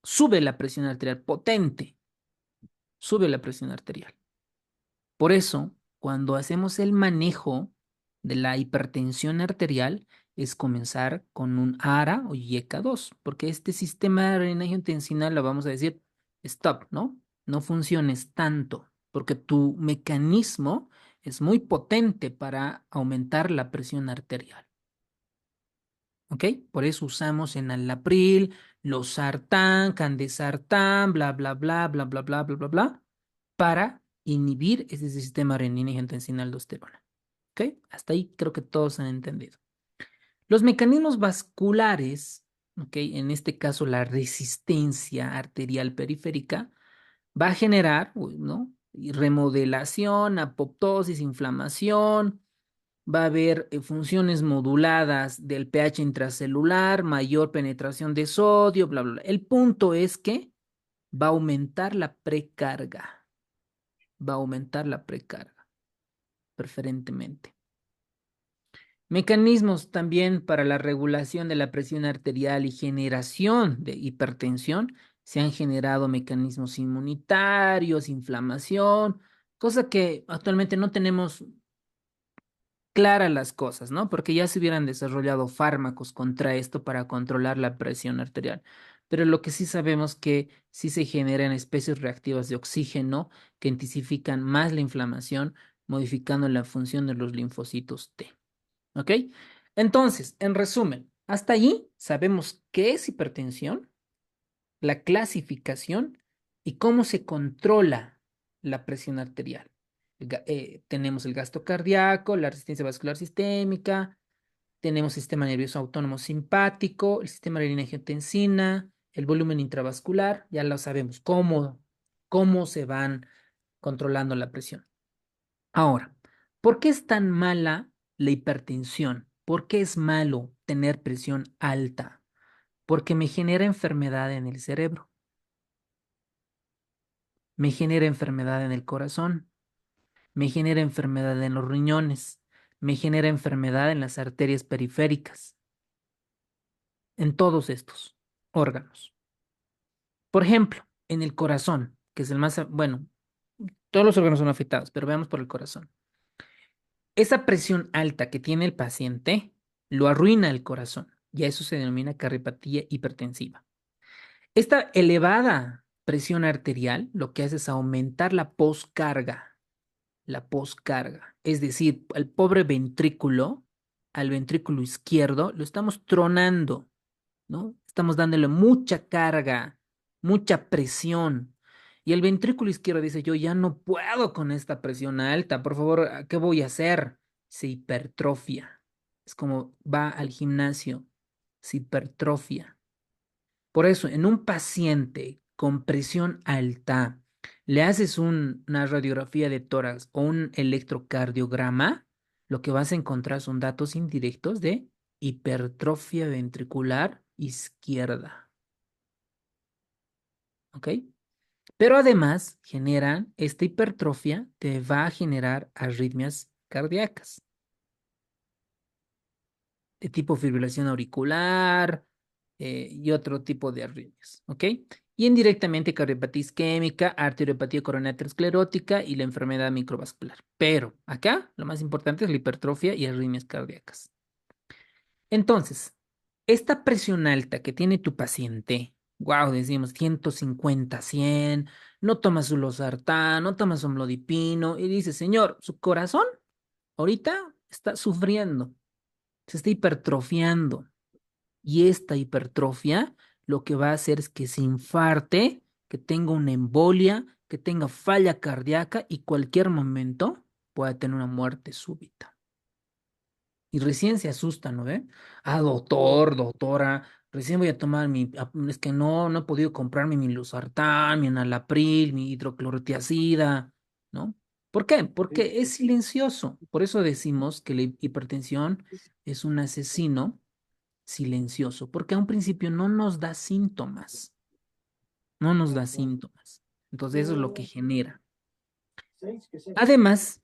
[SPEAKER 1] sube la presión arterial potente, sube la presión arterial. Por eso, cuando hacemos el manejo de la hipertensión arterial, es comenzar con un ARA o YECA2, porque este sistema de renina-angiotensina lo vamos a decir, stop, ¿no? No funciones tanto, porque tu mecanismo es muy potente para aumentar la presión arterial. ¿Ok? Por eso usamos enalapril, losartán, candesartán, bla, bla, bla, bla, bla, bla, bla, bla, bla, para inhibir ese sistema renina-angiotensina-aldosterona. ¿Ok? Hasta ahí creo que todos han entendido. Los mecanismos vasculares, ¿ok? En este caso la resistencia arterial periférica, va a generar, ¿no? Y remodelación, apoptosis, inflamación, va a haber funciones moduladas del pH intracelular, mayor penetración de sodio, bla, bla, bla. El punto es que va a aumentar la precarga. Va a aumentar la precarga, preferentemente. Mecanismos también para la regulación de la presión arterial y generación de hipertensión. Se han generado mecanismos inmunitarios, inflamación, cosa que actualmente no tenemos claras las cosas, ¿no? Porque ya se hubieran desarrollado fármacos contra esto para controlar la presión arterial. Pero lo que sí sabemos que sí se generan especies reactivas de oxígeno que intensifican más la inflamación, modificando la función de los linfocitos T. ¿Ok? Entonces, en resumen, hasta allí sabemos qué es hipertensión, la clasificación y cómo se controla la presión arterial. Tenemos el gasto cardíaco, la resistencia vascular sistémica, tenemos sistema nervioso autónomo simpático, el sistema renina-angiotensina, el volumen intravascular, ya lo sabemos, cómo se van controlando la presión. Ahora, ¿por qué es tan mala la hipertensión? ¿Por qué es malo tener presión alta? Porque me genera enfermedad en el cerebro, me genera enfermedad en el corazón, me genera enfermedad en los riñones, me genera enfermedad en las arterias periféricas, en todos estos órganos. Por ejemplo, en el corazón, que es el más, bueno, todos los órganos son afectados, pero veamos por el corazón. Esa presión alta que tiene el paciente lo arruina el corazón y a eso se denomina cardiopatía hipertensiva. Esta elevada presión arterial lo que hace es aumentar la poscarga, es decir, al pobre ventrículo, al ventrículo izquierdo, lo estamos tronando, ¿no? Estamos dándole mucha carga, mucha presión. Y el ventrículo izquierdo dice, yo ya no puedo con esta presión alta, por favor, ¿qué voy a hacer? Se hipertrofia. Es como va al gimnasio, se hipertrofia. Por eso, en un paciente con presión alta, le haces una radiografía de tórax o un electrocardiograma, lo que vas a encontrar son datos indirectos de hipertrofia ventricular izquierda. ¿Ok? Pero además esta hipertrofia te va a generar arritmias cardíacas de tipo fibrilación auricular y otro tipo de arritmias, ¿ok? Y indirectamente cardiopatía isquémica, arteriopatía coronaria aterosclerótica y la enfermedad microvascular. Pero acá lo más importante es la hipertrofia y arritmias cardíacas. Entonces, esta presión alta que tiene tu paciente, wow, decimos 150, 100, no toma su losartán, no toma su amlodipino y dice, señor, su corazón ahorita está sufriendo, se está hipertrofiando. Y esta hipertrofia lo que va a hacer es que se infarte, que tenga una embolia, que tenga falla cardíaca y cualquier momento pueda tener una muerte súbita. Y recién se asustan, ¿no ve? Ah, doctor, doctora, recién voy a tomar es que no he podido comprarme mi losartán, mi enalapril, mi hidroclorotiazida, ¿no? ¿Por qué? Porque es silencioso. Por eso decimos que la hipertensión es un asesino silencioso, porque a un principio no nos da síntomas, no nos da síntomas. Entonces eso es lo que genera. Además,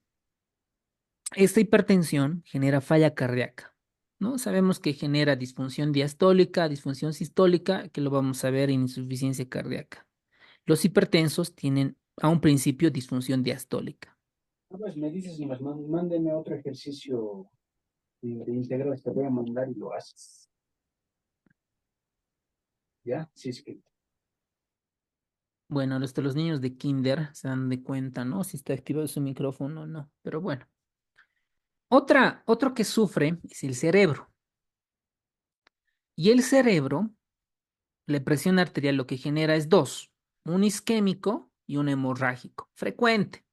[SPEAKER 1] esta hipertensión genera falla cardíaca, ¿no? Sabemos que genera disfunción diastólica, disfunción sistólica, que lo vamos a ver en insuficiencia cardíaca. Los hipertensos tienen a un principio disfunción diastólica.
[SPEAKER 8] Pues me dices, mándeme otro ejercicio de integral, te voy a mandar y lo haces. ¿Ya? Sí, es que.
[SPEAKER 1] Bueno, los niños de kinder se dan de cuenta, ¿no? Si está activado su micrófono o no, pero bueno. Otro que sufre es el cerebro. Y el cerebro, la presión arterial lo que genera es dos, un isquémico y un hemorrágico, frecuente.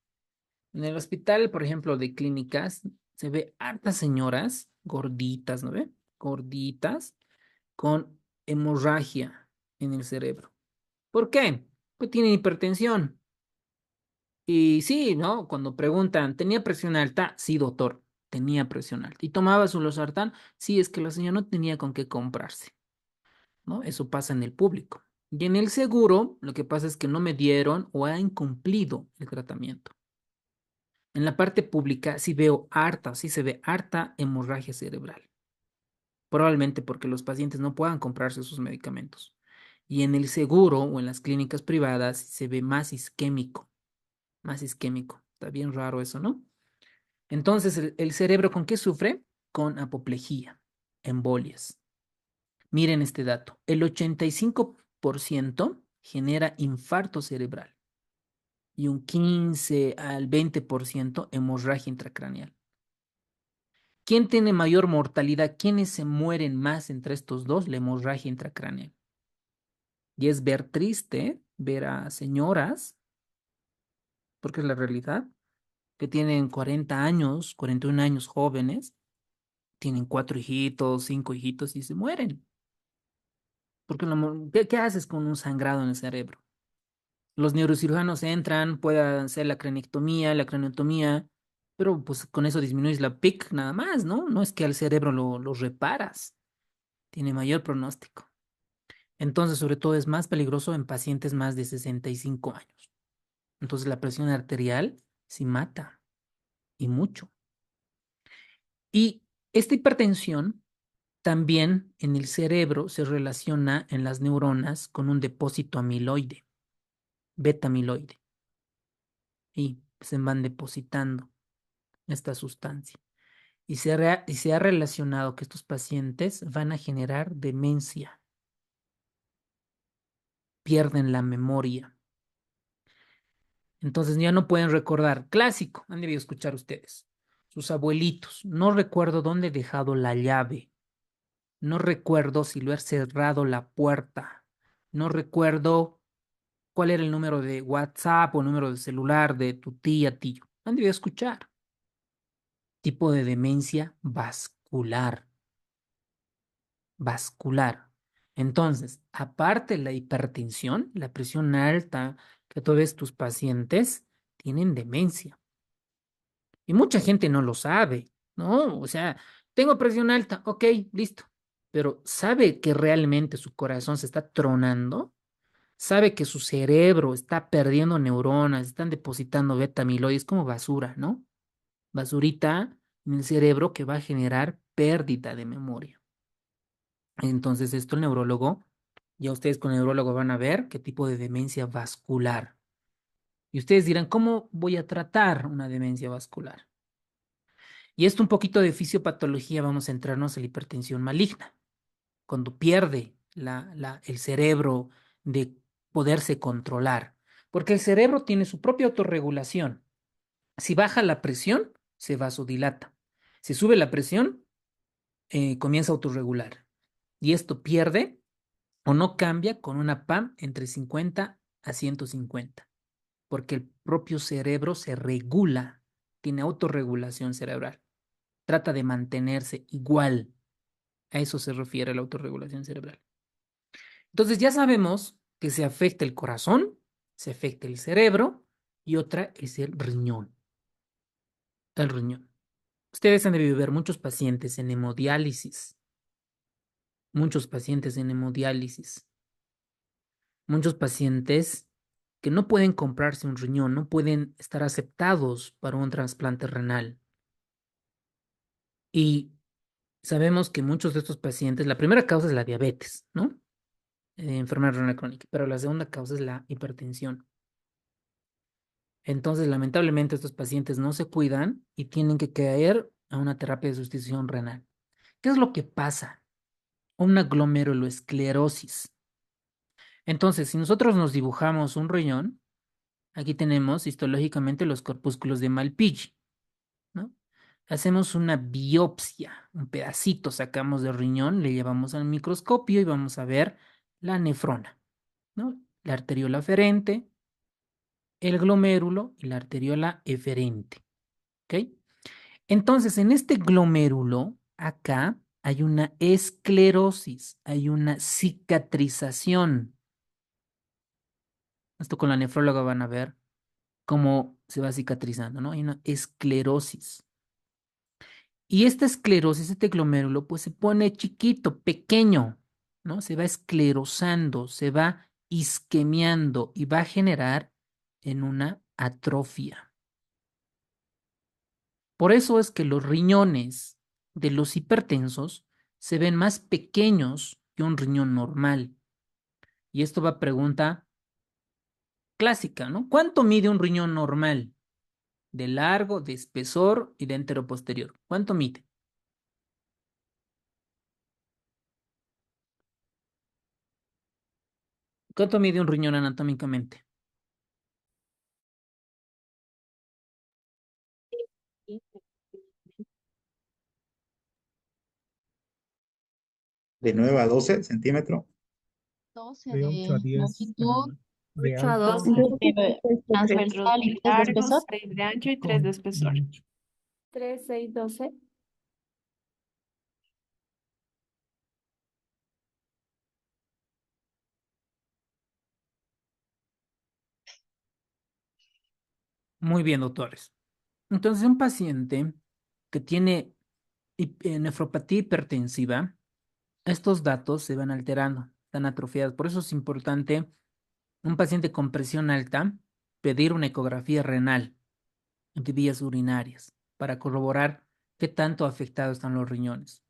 [SPEAKER 1] En el hospital, por ejemplo, de clínicas, se ve hartas señoras gorditas, ¿no ve? Gorditas con hemorragia en el cerebro. ¿Por qué? Pues tienen hipertensión. Y sí, ¿no? Cuando preguntan, ¿tenía presión alta? Sí, doctor, tenía presión alta. ¿Y tomaba su losartán? Sí, es que la señora no tenía con qué comprarse, ¿no? Eso pasa en el público. Y en el seguro, lo que pasa es que no me dieron o ha incumplido el tratamiento. En la parte pública sí se ve harta hemorragia cerebral. Probablemente porque los pacientes no puedan comprarse sus medicamentos. Y en el seguro o en las clínicas privadas se ve más isquémico, más isquémico. Está bien raro eso, ¿no? Entonces, ¿el cerebro con qué sufre? Con apoplejía, embolias. Miren este dato. El 85% genera infarto cerebral y un 15 al 20% hemorragia intracraneal. ¿Quién tiene mayor mortalidad? ¿Quiénes se mueren más entre estos dos? La hemorragia intracraneal. Y es ver triste ver a señoras, porque es la realidad, que tienen 40 años, 41 años jóvenes, tienen 4 hijitos, 5 hijitos y se mueren. Porque ¿qué haces con un sangrado en el cerebro? Los neurocirujanos entran, pueden hacer la craniotomía, pero pues con eso disminuyes la PIC nada más, ¿no? No es que al cerebro lo reparas, tiene mayor pronóstico. Entonces, sobre todo, es más peligroso en pacientes más de 65 años. Entonces, la presión arterial sí mata, y mucho. Y esta hipertensión también en el cerebro se relaciona en las neuronas con un depósito amiloide, beta amiloide, y se van depositando esta sustancia. Y se ha relacionado que estos pacientes van a generar demencia, pierden la memoria. Entonces ya no pueden recordar. Clásico, han debido escuchar ustedes. Sus abuelitos. No recuerdo dónde he dejado la llave. No recuerdo si lo he cerrado la puerta. No recuerdo cuál era el número de WhatsApp o número de celular de tu tía, tío. Han debido escuchar. Tipo de demencia vascular. Vascular. Entonces, aparte de la hipertensión, la presión alta, que todos tus pacientes tienen demencia. Y mucha gente no lo sabe, ¿no? O sea, tengo presión alta, ok, listo. Pero ¿sabe que realmente su corazón se está tronando? ¿Sabe que su cerebro está perdiendo neuronas, están depositando beta amiloides como basura, ¿no? Basurita en el cerebro que va a generar pérdida de memoria. Entonces, esto el neurólogo, ya ustedes con el neurólogo van a ver qué tipo de demencia vascular. Y ustedes dirán, ¿cómo voy a tratar una demencia vascular? Y esto un poquito de fisiopatología, vamos a centrarnos en la hipertensión maligna, cuando pierde el cerebro de poderse controlar, porque el cerebro tiene su propia autorregulación. Si baja la presión, se vasodilata. Si sube la presión, comienza a autorregular. Y esto pierde o no cambia con una PAM entre 50 a 150, porque el propio cerebro se regula, tiene autorregulación cerebral, trata de mantenerse igual. A eso se refiere la autorregulación cerebral. Entonces ya sabemos que se afecta el corazón, se afecta el cerebro y otra es el riñón. El riñón. Ustedes han debido ver muchos pacientes en hemodiálisis muchos pacientes en hemodiálisis, muchos pacientes que no pueden comprarse un riñón, no pueden estar aceptados para un trasplante renal. Y sabemos que muchos de estos pacientes, la primera causa es la diabetes, ¿no? Enfermedad renal crónica, pero la segunda causa es la hipertensión. Entonces, lamentablemente, estos pacientes no se cuidan y tienen que caer a una terapia de sustitución renal. ¿Qué es lo que pasa? Una glomerulosclerosis. Entonces, si nosotros nos dibujamos un riñón, aquí tenemos histológicamente los corpúsculos de Malpighi, ¿no? Hacemos una biopsia, un pedacito sacamos del riñón, le llevamos al microscopio y vamos a ver la nefrona, ¿no? La arteriola aferente, el glomérulo y la arteriola eferente, ¿ok? Entonces, en este glomérulo, acá hay una esclerosis, hay una cicatrización. Esto con la nefróloga van a ver cómo se va cicatrizando, ¿no? Hay una esclerosis. Y esta esclerosis, este glomérulo, pues se pone chiquito, pequeño, ¿no? Se va esclerosando, se va isquemiando y va a generar en una atrofia. Por eso es que los riñones de los hipertensos se ven más pequeños que un riñón normal. Y esto va a pregunta clásica, ¿no? ¿Cuánto mide un riñón normal? De largo, de espesor y de enteroposterior. ¿Cuánto mide? ¿Cuánto mide un riñón anatómicamente?
[SPEAKER 5] De 9 a 12 centímetros.
[SPEAKER 3] 12
[SPEAKER 9] De 8 a
[SPEAKER 3] de
[SPEAKER 9] 10
[SPEAKER 3] longitud,
[SPEAKER 9] de
[SPEAKER 7] 8 a
[SPEAKER 9] alto.
[SPEAKER 7] 12.
[SPEAKER 3] transversal y 3 de espesor.
[SPEAKER 7] 3 de ancho y 3 de espesor.
[SPEAKER 9] con
[SPEAKER 7] 3, 6, 12.
[SPEAKER 1] Muy bien, doctores. Entonces, un paciente que tiene nefropatía hipertensiva, estos datos se van alterando, están atrofiados. Por eso es importante, un paciente con presión alta, pedir una ecografía renal de vías urinarias para corroborar qué tanto afectados están los riñones.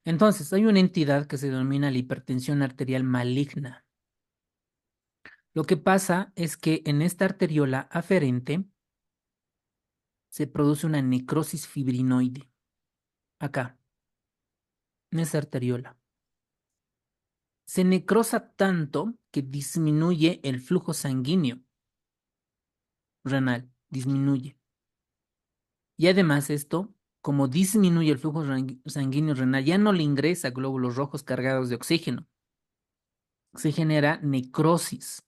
[SPEAKER 1] Entonces, hay una entidad que se denomina la hipertensión arterial maligna. Lo que pasa es que en esta arteriola aferente se produce una necrosis fibrinoide. Acá, en esa arteriola. Se necrosa tanto que disminuye el flujo sanguíneo renal, disminuye. Y además esto, como disminuye el flujo sanguíneo renal, ya no le ingresa glóbulos rojos cargados de oxígeno. Se genera necrosis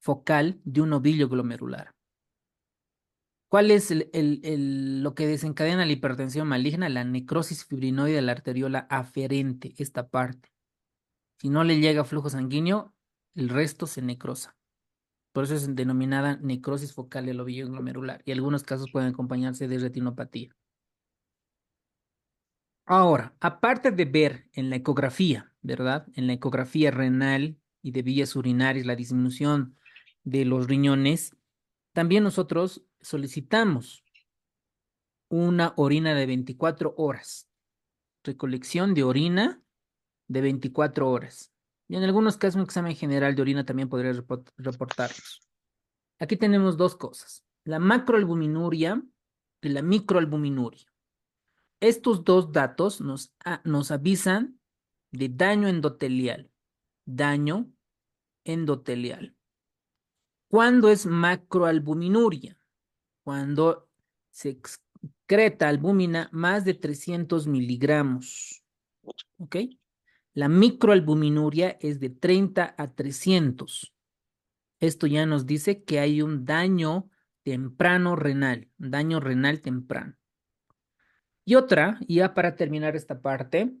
[SPEAKER 1] focal de un ovillo glomerular. ¿Cuál es lo que desencadena la hipertensión maligna? La necrosis fibrinoide de la arteriola aferente, esta parte. Si no le llega flujo sanguíneo, el resto se necrosa. Por eso es denominada necrosis focal del ovillo glomerular. Y algunos casos pueden acompañarse de retinopatía. Ahora, aparte de ver en la ecografía, ¿verdad? En la ecografía renal y de vías urinarias la disminución de los riñones, también nosotros solicitamos una orina de 24 horas. Recolección de orina de 24 horas. Y en algunos casos un examen general de orina también podría reportarnos. Aquí tenemos dos cosas, la macroalbuminuria y la microalbuminuria. Estos dos datos nos avisan de daño endotelial. Daño endotelial. ¿Cuándo es macroalbuminuria? Cuando se excreta albúmina más de 300 miligramos. ¿Ok? La microalbuminuria es de 30 a 300. Esto ya nos dice que hay un daño temprano renal, un daño renal temprano. Y otra, ya para terminar esta parte,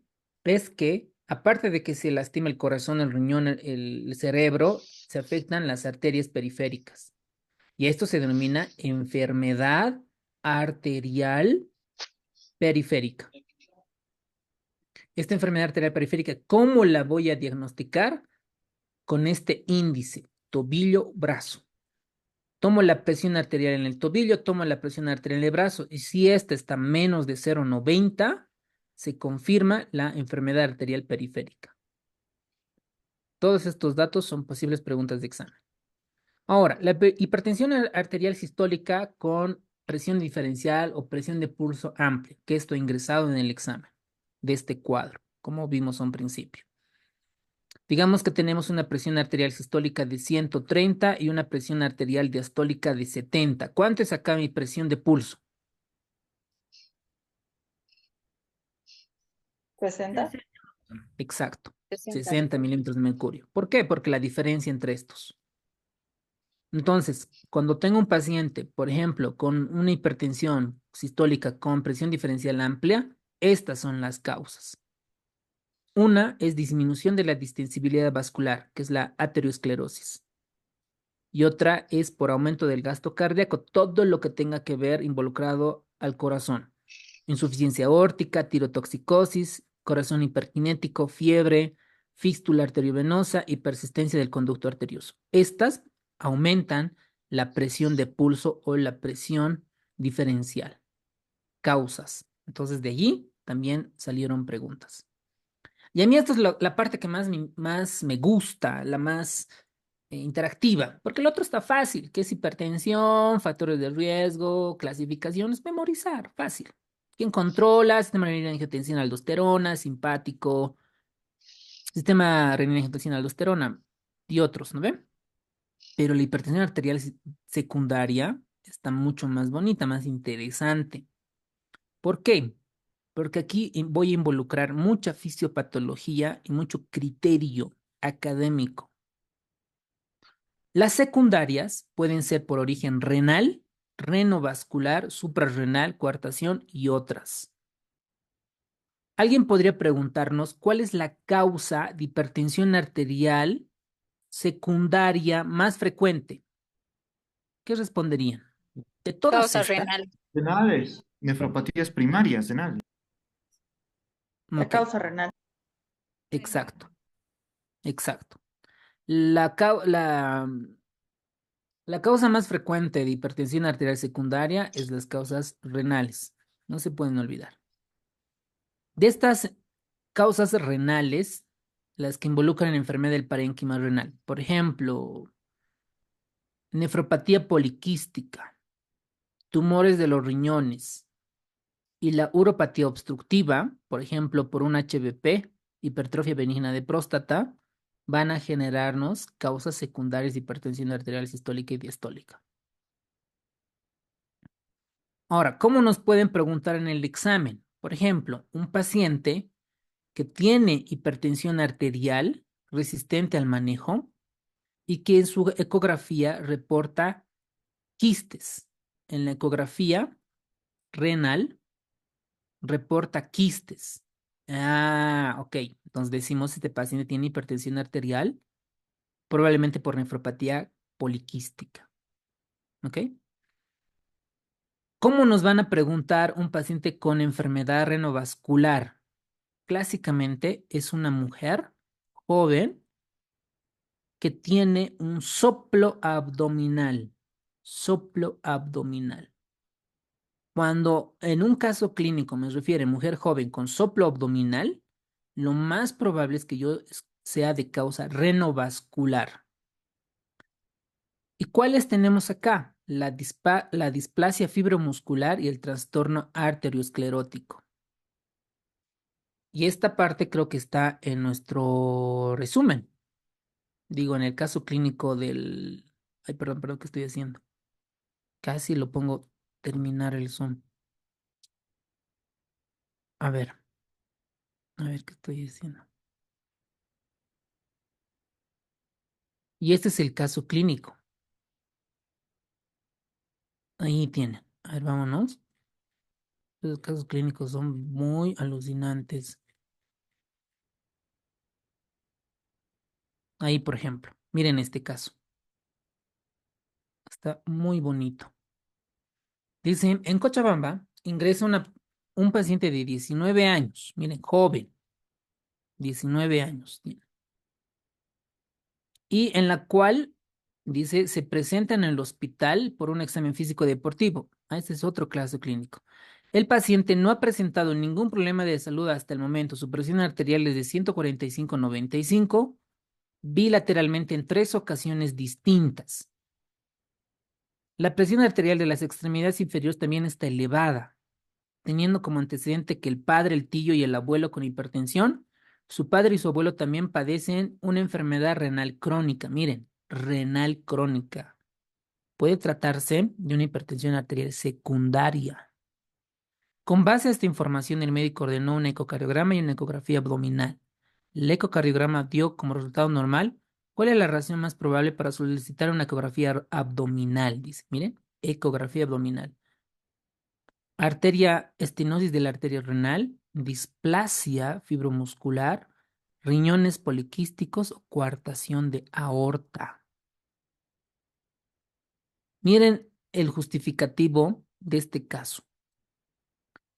[SPEAKER 1] es que aparte de que se lastima el corazón, el riñón, el cerebro, se afectan las arterias periféricas. Y esto se denomina enfermedad arterial periférica. Esta enfermedad arterial periférica, ¿cómo la voy a diagnosticar? Con este índice, tobillo-brazo. Tomo la presión arterial en el tobillo, tomo la presión arterial en el brazo, y si esta está menos de 0,90, se confirma la enfermedad arterial periférica. Todos estos datos son posibles preguntas de examen. Ahora, la hipertensión arterial sistólica con presión diferencial o presión de pulso amplia, que esto ingresado en el examen de este cuadro, como vimos a un principio. Digamos que tenemos una presión arterial sistólica de 130 y una presión arterial diastólica de 70. ¿Cuánto es acá mi presión de pulso?
[SPEAKER 3] 60.
[SPEAKER 1] Exacto, 60 milímetros de mercurio. ¿Por qué? Porque la diferencia entre estos. Entonces, cuando tengo un paciente, por ejemplo, con una hipertensión sistólica con presión diferencial amplia, estas son las causas. Una es disminución de la distensibilidad vascular, que es la aterosclerosis. Y otra es por aumento del gasto cardíaco, todo lo que tenga que ver involucrado al corazón. Insuficiencia aórtica, tirotoxicosis, corazón hiperkinético, fiebre, fístula arteriovenosa y persistencia del conducto arterioso. Estas aumentan la presión de pulso o la presión diferencial. Causas. Entonces, de allí también salieron preguntas. Y a mí esta es la parte que más me gusta, la más interactiva, porque el otro está fácil, que es hipertensión, factores de riesgo, clasificaciones, memorizar, fácil. ¿Quién controla? Sistema renina-angiotensina aldosterona, simpático, sistema renina-angiotensina aldosterona y otros, ¿no ven? Pero la hipertensión arterial secundaria está mucho más bonita, más interesante. ¿Por qué? Porque aquí voy a involucrar mucha fisiopatología y mucho criterio académico. Las secundarias pueden ser por origen renal, renovascular, suprarrenal, coartación y otras. Alguien podría preguntarnos cuál es la causa de hipertensión arterial secundaria más frecuente. ¿Qué responderían? De todas
[SPEAKER 3] Causa
[SPEAKER 1] estas.
[SPEAKER 3] renal.
[SPEAKER 2] Renales, nefropatías primarias renales.
[SPEAKER 3] La
[SPEAKER 1] Ok,
[SPEAKER 3] causa renal.
[SPEAKER 1] exacto, exacto. La causa más frecuente de hipertensión arterial secundaria es las causas renales. No se pueden olvidar. De estas causas renales, las que involucran enfermedad del parénquima renal, por ejemplo, nefropatía poliquística, tumores de los riñones y la uropatía obstructiva, por ejemplo, por un HBP, hipertrofia benigna de próstata, van a generarnos causas secundarias de hipertensión arterial sistólica y diastólica. Ahora, ¿cómo nos pueden preguntar en el examen? Por ejemplo, un paciente que tiene hipertensión arterial resistente al manejo y que en su ecografía reporta quistes. En la ecografía renal reporta quistes. Ah, ok. Entonces decimos este paciente tiene hipertensión arterial, probablemente por nefropatía poliquística. ¿Ok? ¿Cómo nos van a preguntar un paciente con enfermedad renovascular? Clásicamente es una mujer joven que tiene un soplo abdominal. Soplo abdominal. Cuando en un caso clínico me refiere a mujer joven con soplo abdominal, lo más probable es que yo sea de causa renovascular. ¿Y cuáles tenemos acá? La displasia fibromuscular y el trastorno arteriosclerótico. Y esta parte creo que está en nuestro resumen. Digo, en el caso clínico del... Ay, perdón, ¿qué estoy haciendo? Casi lo pongo terminar el Zoom. A ver qué estoy haciendo. Y este es el caso clínico. Ahí tiene. A ver, vámonos. Los casos clínicos son muy alucinantes. Ahí, por ejemplo, miren este caso. Está muy bonito. Dicen, en Cochabamba ingresa un paciente de 19 años, miren, joven, 19 años tiene. Y en la cual, dice, se presenta en el hospital por un examen físico deportivo. Este es otro caso clínico. El paciente no ha presentado ningún problema de salud hasta el momento. Su presión arterial es de 145/95, bilateralmente en 3 ocasiones distintas. La presión arterial de las extremidades inferiores también está elevada, teniendo como antecedente que el padre, el tío y el abuelo con hipertensión, su padre y su abuelo también padecen una enfermedad renal crónica. Miren, renal crónica. Puede tratarse de una hipertensión arterial secundaria. Con base a esta información, el médico ordenó un ecocardiograma y una ecografía abdominal. El ecocardiograma dio como resultado normal. ¿Cuál es la razón más probable para solicitar una ecografía abdominal? Dice, miren, ecografía abdominal. Arteria, estenosis de la arteria renal, displasia fibromuscular, riñones poliquísticos o coartación de aorta. Miren el justificativo de este caso.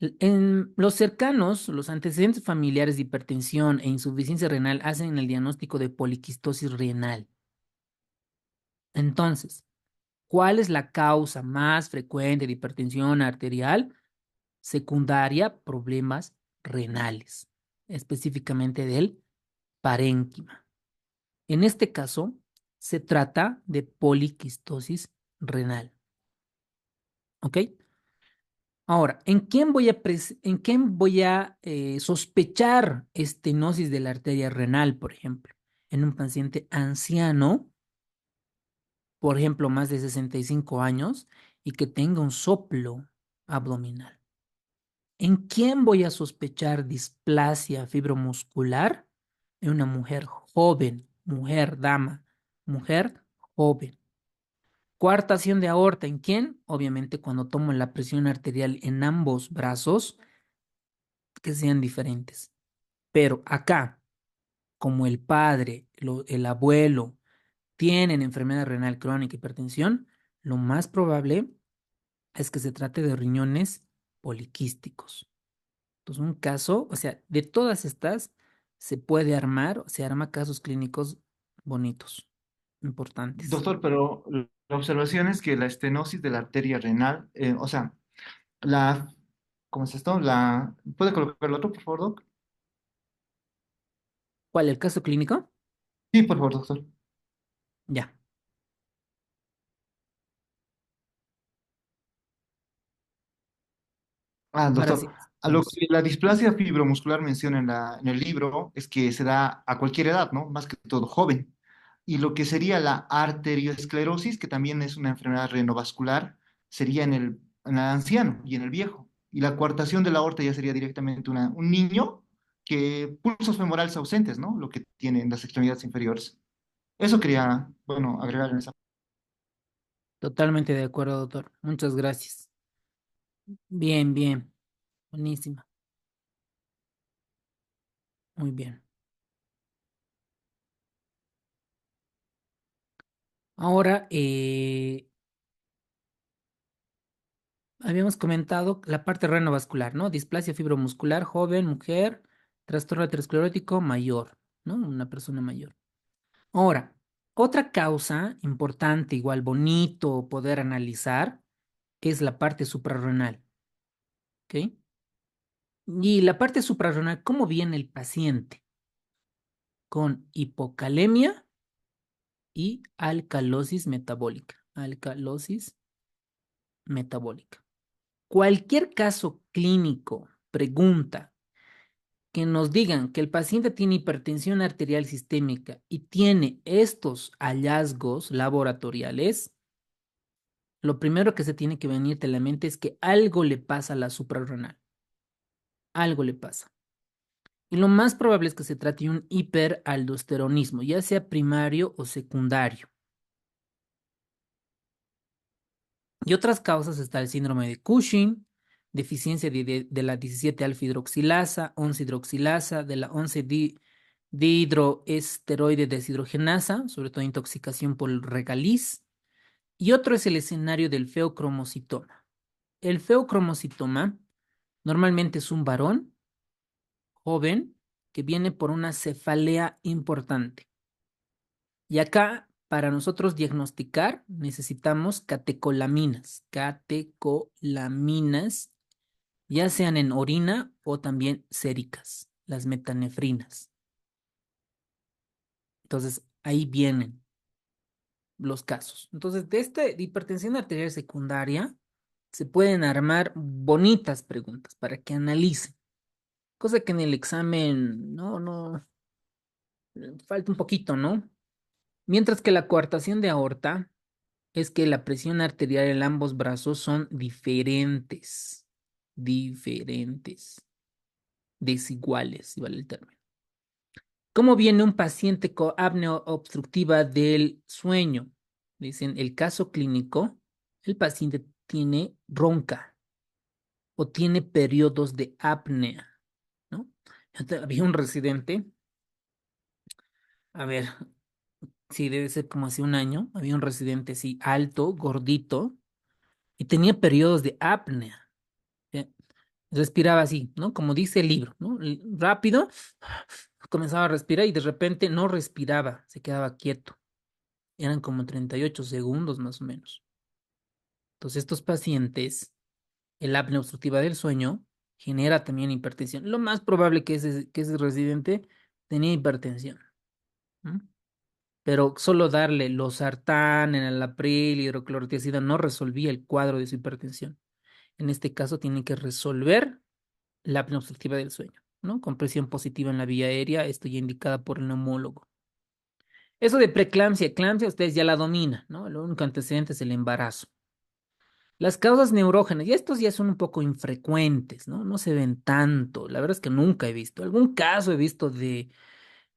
[SPEAKER 1] En los cercanos, los antecedentes familiares de hipertensión e insuficiencia renal hacen el diagnóstico de poliquistosis renal. Entonces, ¿cuál es la causa más frecuente de hipertensión arterial? Secundaria, problemas renales, específicamente del parénquima. En este caso, se trata de poliquistosis renal. ¿Ok? Ahora, ¿en quién voy a sospechar estenosis de la arteria renal, por ejemplo? En un paciente anciano, por ejemplo, más de 65 años, y que tenga un soplo abdominal. ¿En quién voy a sospechar displasia fibromuscular? En una mujer joven, dama, mujer joven. Coartación de aorta, ¿en quién? Obviamente cuando tomo la presión arterial en ambos brazos, que sean diferentes. Pero acá, como el padre, el abuelo tienen enfermedad renal crónica, hipertensión, lo más probable es que se trate de riñones poliquísticos. Entonces, un caso, o sea, de todas estas se puede armar, se arma casos clínicos bonitos, importantes.
[SPEAKER 2] Doctor, pero la observación es que la estenosis de la arteria renal, o sea, la, ¿cómo es esto? ¿Puede colocar el otro, por favor, doc?
[SPEAKER 1] ¿Cuál? ¿El caso clínico?
[SPEAKER 2] Sí, por favor, doctor.
[SPEAKER 1] Ya. Ahora sí.
[SPEAKER 2] Doctor, a lo
[SPEAKER 1] Vamos.
[SPEAKER 2] que la displasia fibromuscular menciona en el libro es que se da a cualquier edad, ¿no? Más que todo joven. Y lo que sería la arteriosclerosis, que también es una enfermedad renovascular, sería en el anciano y en el viejo. Y la coartación de la aorta ya sería directamente un niño que pulsos femorales ausentes, ¿no? Lo que tiene en las extremidades inferiores. Eso quería, bueno, agregar en esa.
[SPEAKER 1] Totalmente de acuerdo, doctor. Muchas gracias. Bien, bien. Buenísima. Muy bien. Ahora, habíamos comentado la parte renovascular, ¿no? Displasia fibromuscular, joven, mujer, trastorno aterosclerótico mayor, ¿no? Una persona mayor. Ahora, otra causa importante, igual bonito poder analizar, es la parte suprarrenal, ¿ok? Y la parte suprarrenal, ¿cómo viene el paciente? Con hipocalemia y alcalosis metabólica. Alcalosis metabólica. Cualquier caso clínico, pregunta, que nos digan que el paciente tiene hipertensión arterial sistémica y tiene estos hallazgos laboratoriales, lo primero que se tiene que venirte a la mente es que algo le pasa a la suprarrenal. Algo le pasa. Y lo más probable es que se trate de un hiperaldosteronismo, ya sea primario o secundario. Y otras causas está el síndrome de Cushing, deficiencia de la 17-alfa-hidroxilasa, 11-hidroxilasa, de la 11-dihidroesteroide deshidrogenasa, sobre todo intoxicación por el regaliz. Y otro es el escenario del feocromocitoma. El feocromocitoma normalmente es un varón joven que viene por una cefalea importante. Y acá, para nosotros diagnosticar, necesitamos catecolaminas, ya sean en orina o también séricas, las metanefrinas. Entonces, ahí vienen los casos. Entonces, de hipertensión arterial secundaria, se pueden armar bonitas preguntas para que analicen, cosa que en el examen no, falta un poquito, ¿no? Mientras que la coartación de aorta es que la presión arterial en ambos brazos son desiguales, si vale el término. ¿Cómo viene un paciente con apnea obstructiva del sueño? Dicen, el caso clínico, el paciente tiene ronca o tiene periodos de apnea, ¿no? Había un residente, a ver, sí, debe ser como hace un año, había un residente así alto, gordito, y tenía periodos de apnea. ¿Sí? Respiraba así, ¿no? Como dice el libro, ¿no? Rápido, comenzaba a respirar y de repente no respiraba, se quedaba quieto. Eran como 38 segundos más o menos. Entonces, estos pacientes, el apnea obstructiva del sueño genera también hipertensión. Lo más probable que ese residente tenía hipertensión. ¿M? Pero solo darle losartán, enalapril, hidroclorotiazida no resolvía el cuadro de su hipertensión. En este caso, tiene que resolver la apnea obstructiva del sueño, ¿no? Con presión positiva en la vía aérea, esto ya indicada por el neumólogo. Eso de preeclampsia, eclampsia, ustedes ya la dominan, ¿no? El único antecedente es el embarazo. Las causas neurógenas, y estos ya son un poco infrecuentes, ¿no? No se ven tanto. La verdad es que nunca he visto. Algún caso he visto de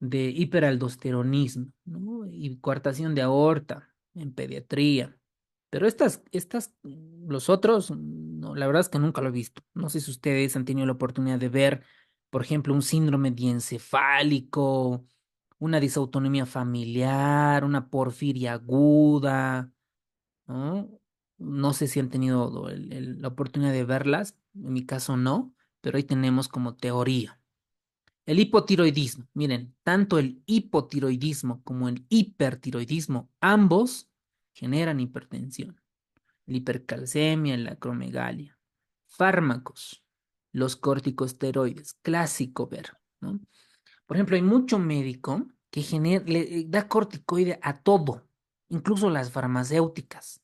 [SPEAKER 1] hiperaldosteronismo, ¿no? Y coartación de aorta en pediatría. Pero los otros, no, la verdad es que nunca lo he visto. No sé si ustedes han tenido la oportunidad de ver, por ejemplo, un síndrome diencefálico, una disautonomía familiar, una porfiria aguda, ¿no? No sé si han tenido la oportunidad de verlas, en mi caso no, pero ahí tenemos como teoría. El hipotiroidismo, miren, tanto el hipotiroidismo como el hipertiroidismo, ambos generan hipertensión, la hipercalcemia, la acromegalia. Fármacos, los corticosteroides, clásico ver, ¿no? Por ejemplo, hay mucho médico que le da corticoide a todo, incluso las farmacéuticas,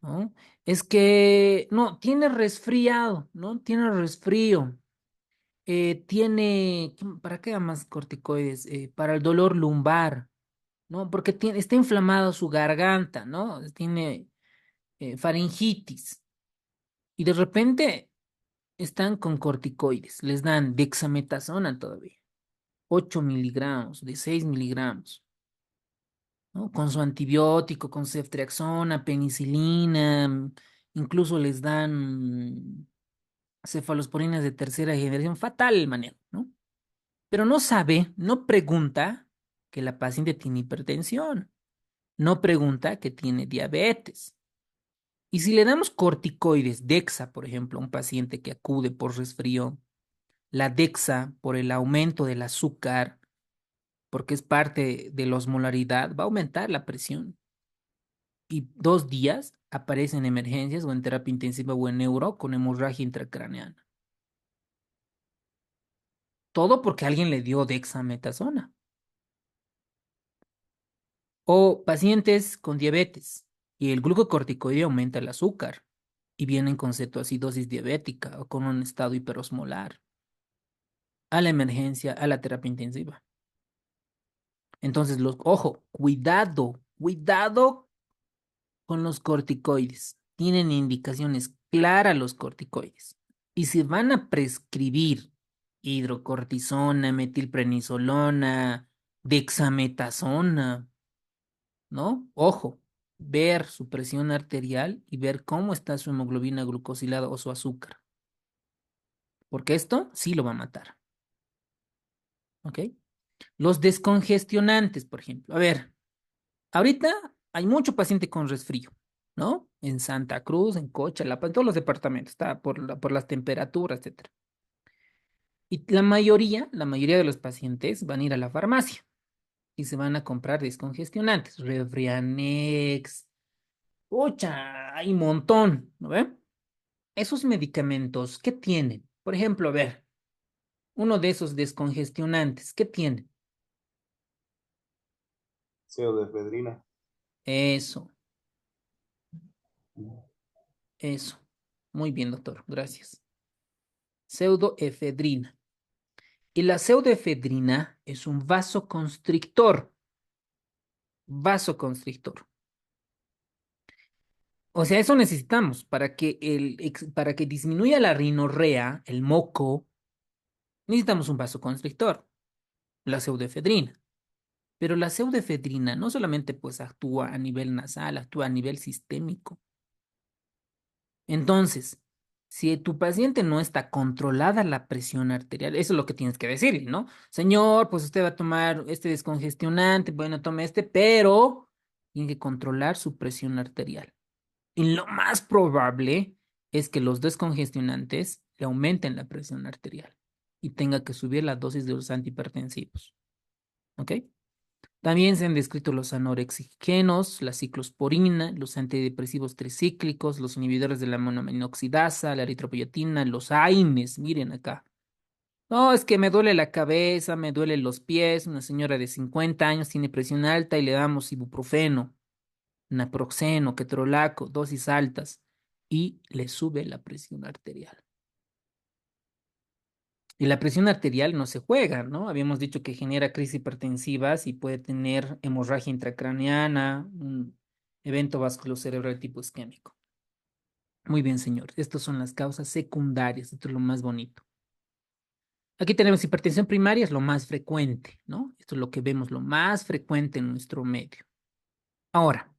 [SPEAKER 1] ¿no? Es que, no, tiene resfriado, ¿no? Tiene resfrío. ¿Para qué da más corticoides? Para el dolor lumbar, ¿no? Porque está inflamado su garganta, ¿no? Tiene faringitis. Y de repente están con corticoides, les dan dexametasona todavía, 8 miligramos, de 6 miligramos, ¿no? Con su antibiótico, con ceftriaxona, penicilina, incluso les dan cefalosporinas de tercera generación, fatal el manejo, ¿no? Pero no sabe, no pregunta que la paciente tiene hipertensión, no pregunta que tiene diabetes. Y si le damos corticoides, Dexa, por ejemplo, a un paciente que acude por resfrío, la Dexa, por el aumento del azúcar, porque es parte de la osmolaridad, va a aumentar la presión. Y 2 días aparece en emergencias o en terapia intensiva o en neuro con hemorragia intracraneana. Todo porque alguien le dio dexametasona. O pacientes con diabetes y el glucocorticoide aumenta el azúcar y vienen con cetoacidosis diabética o con un estado hiperosmolar a la emergencia, a la terapia intensiva. Entonces, ojo, cuidado con los corticoides. Tienen indicaciones claras los corticoides. Y si van a prescribir hidrocortisona, metilprednisolona, dexametasona, ¿no? Ojo, ver su presión arterial y ver cómo está su hemoglobina glucosilada o su azúcar. Porque esto sí lo va a matar. ¿Ok? Los descongestionantes, por ejemplo. A ver, ahorita hay mucho paciente con resfrío, ¿no? En Santa Cruz, en Cochalapa, en todos los departamentos, está por las temperaturas, etcétera. Y la mayoría de los pacientes van a ir a la farmacia y se van a comprar descongestionantes, Refrianex, pucha, hay un montón, ¿no ve? Esos medicamentos, ¿qué tienen? Por ejemplo, a ver, uno de esos descongestionantes, ¿qué tiene?
[SPEAKER 5] Pseudoefedrina.
[SPEAKER 1] Eso, eso. Muy bien, doctor, gracias. Pseudoefedrina. Y la pseudoefedrina es un vasoconstrictor, vasoconstrictor. O sea, eso necesitamos para que disminuya la rinorrea, el moco, necesitamos un vasoconstrictor, la pseudoefedrina. Pero la pseudoefedrina no solamente pues actúa a nivel nasal, actúa a nivel sistémico. Entonces, si tu paciente no está controlada la presión arterial, eso es lo que tienes que decirle, ¿no? Señor, pues usted va a tomar este descongestionante, bueno, tome este, pero tiene que controlar su presión arterial. Y lo más probable es que los descongestionantes le aumenten la presión arterial y tenga que subir la dosis de los antihipertensivos. ¿Ok? También se han descrito los anorexigenos, la ciclosporina, los antidepresivos tricíclicos, los inhibidores de la monoaminoxidasa, la eritropoyetina, los AINES. Miren acá. No, es que me duele la cabeza, me duelen los pies. Una señora de 50 años tiene presión alta y le damos ibuprofeno, naproxeno, ketorolaco, dosis altas y le sube la presión arterial. Y la presión arterial no se juega, ¿no? Habíamos dicho que genera crisis hipertensivas y puede tener hemorragia intracraneana, un evento vasculocerebral tipo isquémico. Muy bien, señor. Estas son las causas secundarias. Esto es lo más bonito. Aquí tenemos hipertensión primaria, es lo más frecuente, ¿no? Esto es lo que vemos, lo más frecuente en nuestro medio. Ahora,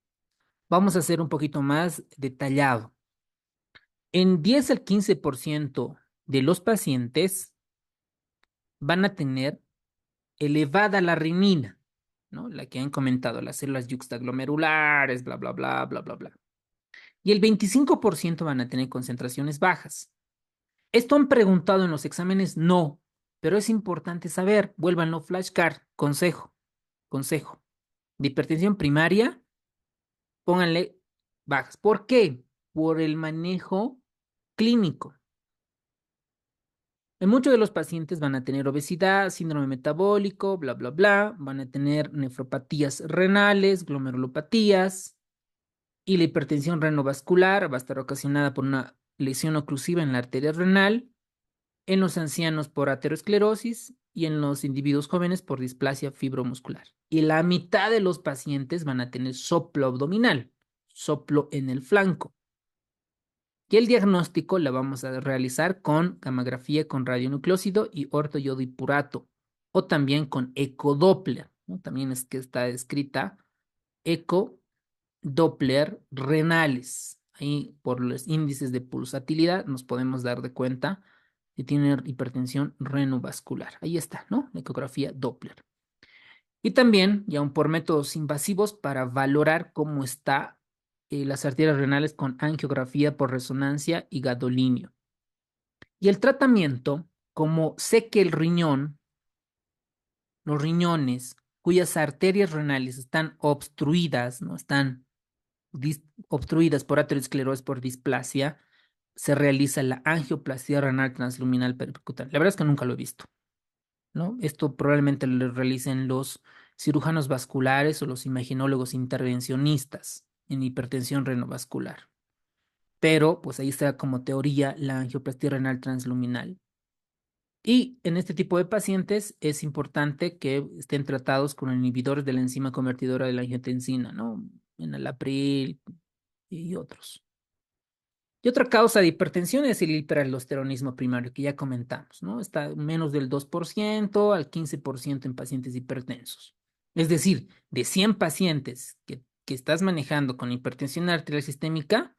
[SPEAKER 1] vamos a hacer un poquito más detallado. En 10 al 15% de los pacientes van a tener elevada la renina, ¿no? La que han comentado, las células yuxtaglomerulares, bla, bla, bla, bla, bla, bla. Y el 25% van a tener concentraciones bajas. ¿Esto han preguntado en los exámenes? No, pero es importante saber. Vuélvanlo flashcard. Consejo, consejo. De hipertensión primaria, pónganle bajas. ¿Por qué? Por el manejo clínico. En muchos de los pacientes van a tener obesidad, síndrome metabólico, bla, bla, bla, van a tener nefropatías renales, glomerulopatías, y la hipertensión renovascular va a estar ocasionada por una lesión oclusiva en la arteria renal, en los ancianos por aterosclerosis y en los individuos jóvenes por displasia fibromuscular. Y la mitad de los pacientes van a tener soplo abdominal, soplo en el flanco. Y el diagnóstico la vamos a realizar con gammagrafía con radionuclócido y ortoiodipurato, o también con ecodoppler, ¿no? También es que está escrita ecodoppler renales. Ahí por los índices de pulsatilidad nos podemos dar de cuenta que tiene hipertensión renovascular. Ahí está, ¿no? La ecografía Doppler. Y también, ya aún por métodos invasivos, para valorar cómo está las arterias renales con angiografía por resonancia y gadolinio. Y el tratamiento, como sé que el riñón, los riñones, cuyas arterias renales están obstruidas, ¿no? Están obstruidas por aterosclerosis por displasia, se realiza la angioplastia renal transluminal percutánea. La verdad es que nunca lo he visto, ¿no? Esto probablemente lo realicen los cirujanos vasculares o los imaginólogos intervencionistas en hipertensión renovascular. Pero, pues ahí está como teoría la angioplastia renal transluminal. Y en este tipo de pacientes es importante que estén tratados con inhibidores de la enzima convertidora de la angiotensina, ¿no? Enalapril y otros. Y otra causa de hipertensión es el hiperaldosteronismo primario, que ya comentamos, ¿no? Está menos del 2% al 15% en pacientes hipertensos. Es decir, de 100 pacientes que estás manejando con hipertensión arterial sistémica,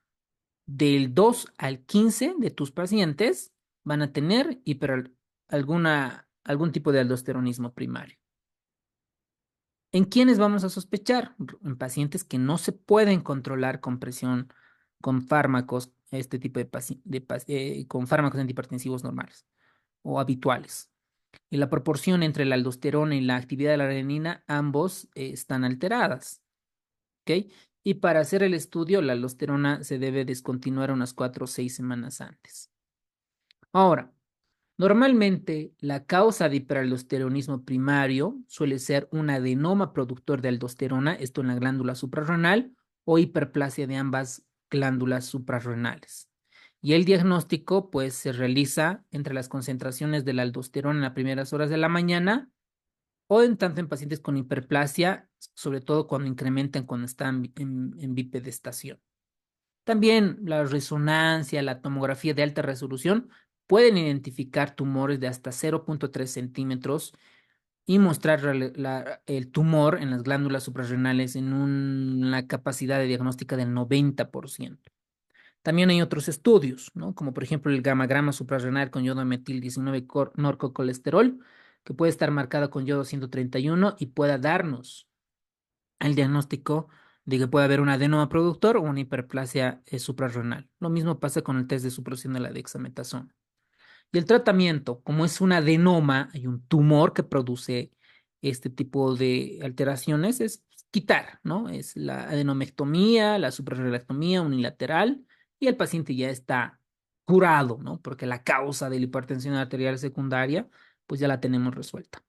[SPEAKER 1] del 2 al 15 de tus pacientes van a tener algún tipo de aldosteronismo primario. ¿En quiénes vamos a sospechar? En pacientes que no se pueden controlar con presión, con fármacos, este tipo con fármacos antihipertensivos normales. o habituales. Y la proporción entre la aldosterona y la actividad de la renina, ambos están alteradas. ¿Ok? Y para hacer el estudio, la aldosterona se debe descontinuar unas 4 o 6 semanas antes. Ahora, normalmente la causa de hiperaldosteronismo primario suele ser un adenoma productor de aldosterona, esto en la glándula suprarrenal, o hiperplasia de ambas glándulas suprarrenales. Y el diagnóstico, pues, se realiza entre las concentraciones de la aldosterona en las primeras horas de la mañana o en tanto en pacientes con hiperplasia, sobre todo cuando incrementan cuando están en bipedestación. También la resonancia, la tomografía de alta resolución pueden identificar tumores de hasta 0.3 centímetros y mostrar el tumor en las glándulas suprarrenales en una capacidad de diagnóstica del 90%. También hay otros estudios, ¿no? Como por ejemplo el gamagrama suprarrenal con yodo metil 19 norcocolesterol, que puede estar marcado con yodo 131 y pueda darnos el diagnóstico de que puede haber un adenoma productor o una hiperplasia suprarrenal. Lo mismo pasa con el test de supresión de la dexametasona. Y el tratamiento, como es un adenoma, hay un tumor que produce este tipo de alteraciones, es quitar, ¿no? Es la adenomectomía, la suprarrenectomía unilateral y el paciente ya está curado, ¿no? Porque la causa de la hipertensión arterial secundaria, pues ya la tenemos resuelta.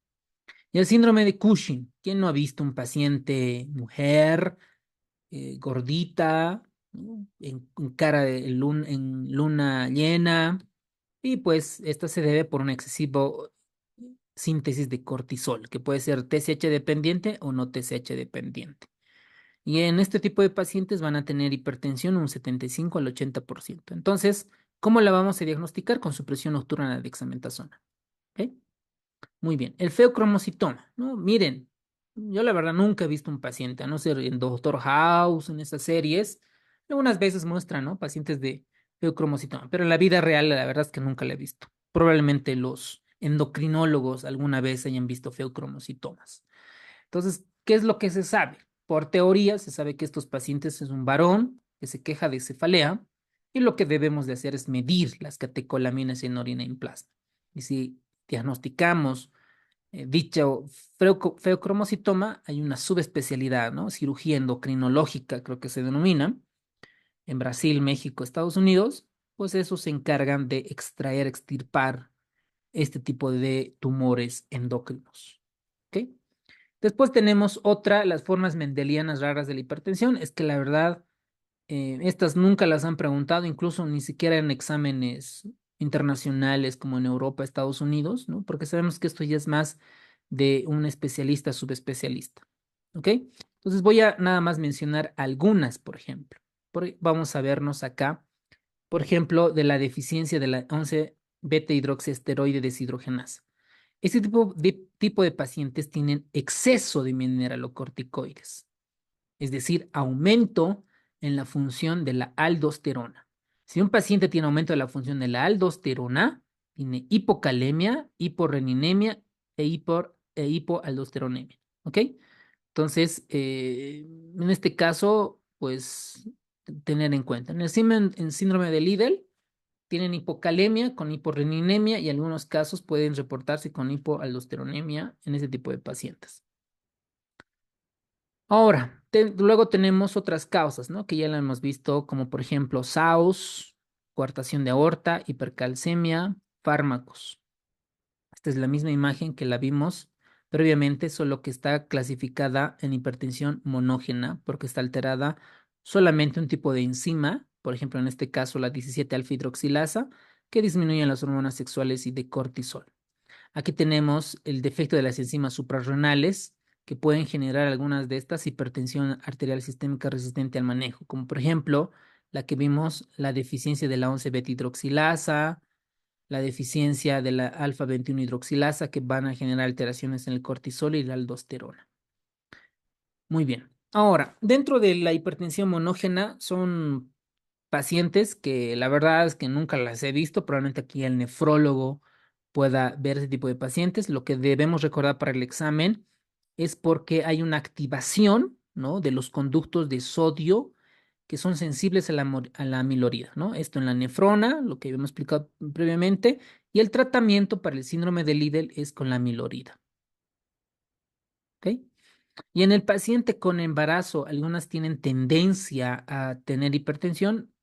[SPEAKER 1] Y el síndrome de Cushing, ¿quién no ha visto un paciente mujer, gordita, ¿no? En cara de en luna llena? Y pues esta se debe por un excesivo síntesis de cortisol, que puede ser TSH dependiente o no TSH dependiente. Y en este tipo de pacientes van a tener hipertensión un 75 al 80%. Entonces, ¿cómo la vamos a diagnosticar? Con supresión nocturna de dexametasona. ¿Ok? Muy bien. El feocromocitoma, ¿no? Miren, yo la verdad nunca he visto un paciente, a no ser en Doctor House, en esas series, algunas veces muestran, ¿no? Pacientes de feocromocitoma, pero en la vida real la verdad es que nunca la he visto. Probablemente los endocrinólogos alguna vez hayan visto feocromocitomas. Entonces, ¿qué es lo que se sabe? Por teoría, se sabe que estos pacientes es un varón que se queja de cefalea y lo que debemos de hacer es medir las catecolaminas en orina y en plasma. Y si diagnosticamos dicho feocromocitoma, hay una subespecialidad, ¿no? Cirugía endocrinológica, creo que se denomina, en Brasil, México, Estados Unidos, pues esos se encargan de extraer, extirpar este tipo de tumores endocrinos. ¿Ok? Después tenemos otra, las formas mendelianas raras de la hipertensión. Es que la verdad, estas nunca las han preguntado, incluso ni siquiera en exámenes internacionales como en Europa, Estados Unidos, ¿no? Porque sabemos que esto ya es más de un especialista, subespecialista. ¿Ok? Entonces voy a nada más mencionar algunas, por ejemplo. Vamos a vernos acá, por ejemplo, de la deficiencia de la 11 beta hidroxiesteroide deshidrogenasa. Este tipo de pacientes tienen exceso de mineralocorticoides, es decir, aumento en la función de la aldosterona. Si un paciente tiene aumento de la función de la aldosterona, tiene hipocalemia, hiporreninemia e hipoaldosteronemia. ¿Ok? Entonces, en este caso, pues, tener en cuenta. En síndrome de Liddle, tienen hipocalemia con hiporreninemia y en algunos casos pueden reportarse con hipoaldosteronemia en ese tipo de pacientes. Ahora, luego tenemos otras causas, ¿no? Que ya la hemos visto, como por ejemplo SAUS, coartación de aorta, hipercalcemia, fármacos. Esta es la misma imagen que la vimos previamente, solo que está clasificada en hipertensión monógena porque está alterada solamente un tipo de enzima, por ejemplo, en este caso la 17-alfa-hidroxilasa, que disminuye las hormonas sexuales y de cortisol. Aquí tenemos el defecto de las enzimas suprarrenales que pueden generar algunas de estas hipertensión arterial sistémica resistente al manejo, como por ejemplo la que vimos, la deficiencia de la 11-beta-hidroxilasa, la deficiencia de la alfa-21 hidroxilasa que van a generar alteraciones en el cortisol y la aldosterona. Muy bien. Ahora, dentro de la hipertensión monógena son pacientes que la verdad es que nunca las he visto, probablemente aquí el nefrólogo pueda ver ese tipo de pacientes. Lo que debemos recordar para el examen es porque hay una activación, ¿no? De los conductos de sodio que son sensibles a a la amilorida, ¿no? Esto en la nefrona, lo que habíamos explicado previamente, y el tratamiento para el síndrome de Liddle es con la amilorida. ¿Ok? Y en el paciente con embarazo, algunas tienen tendencia a tener hipertensión,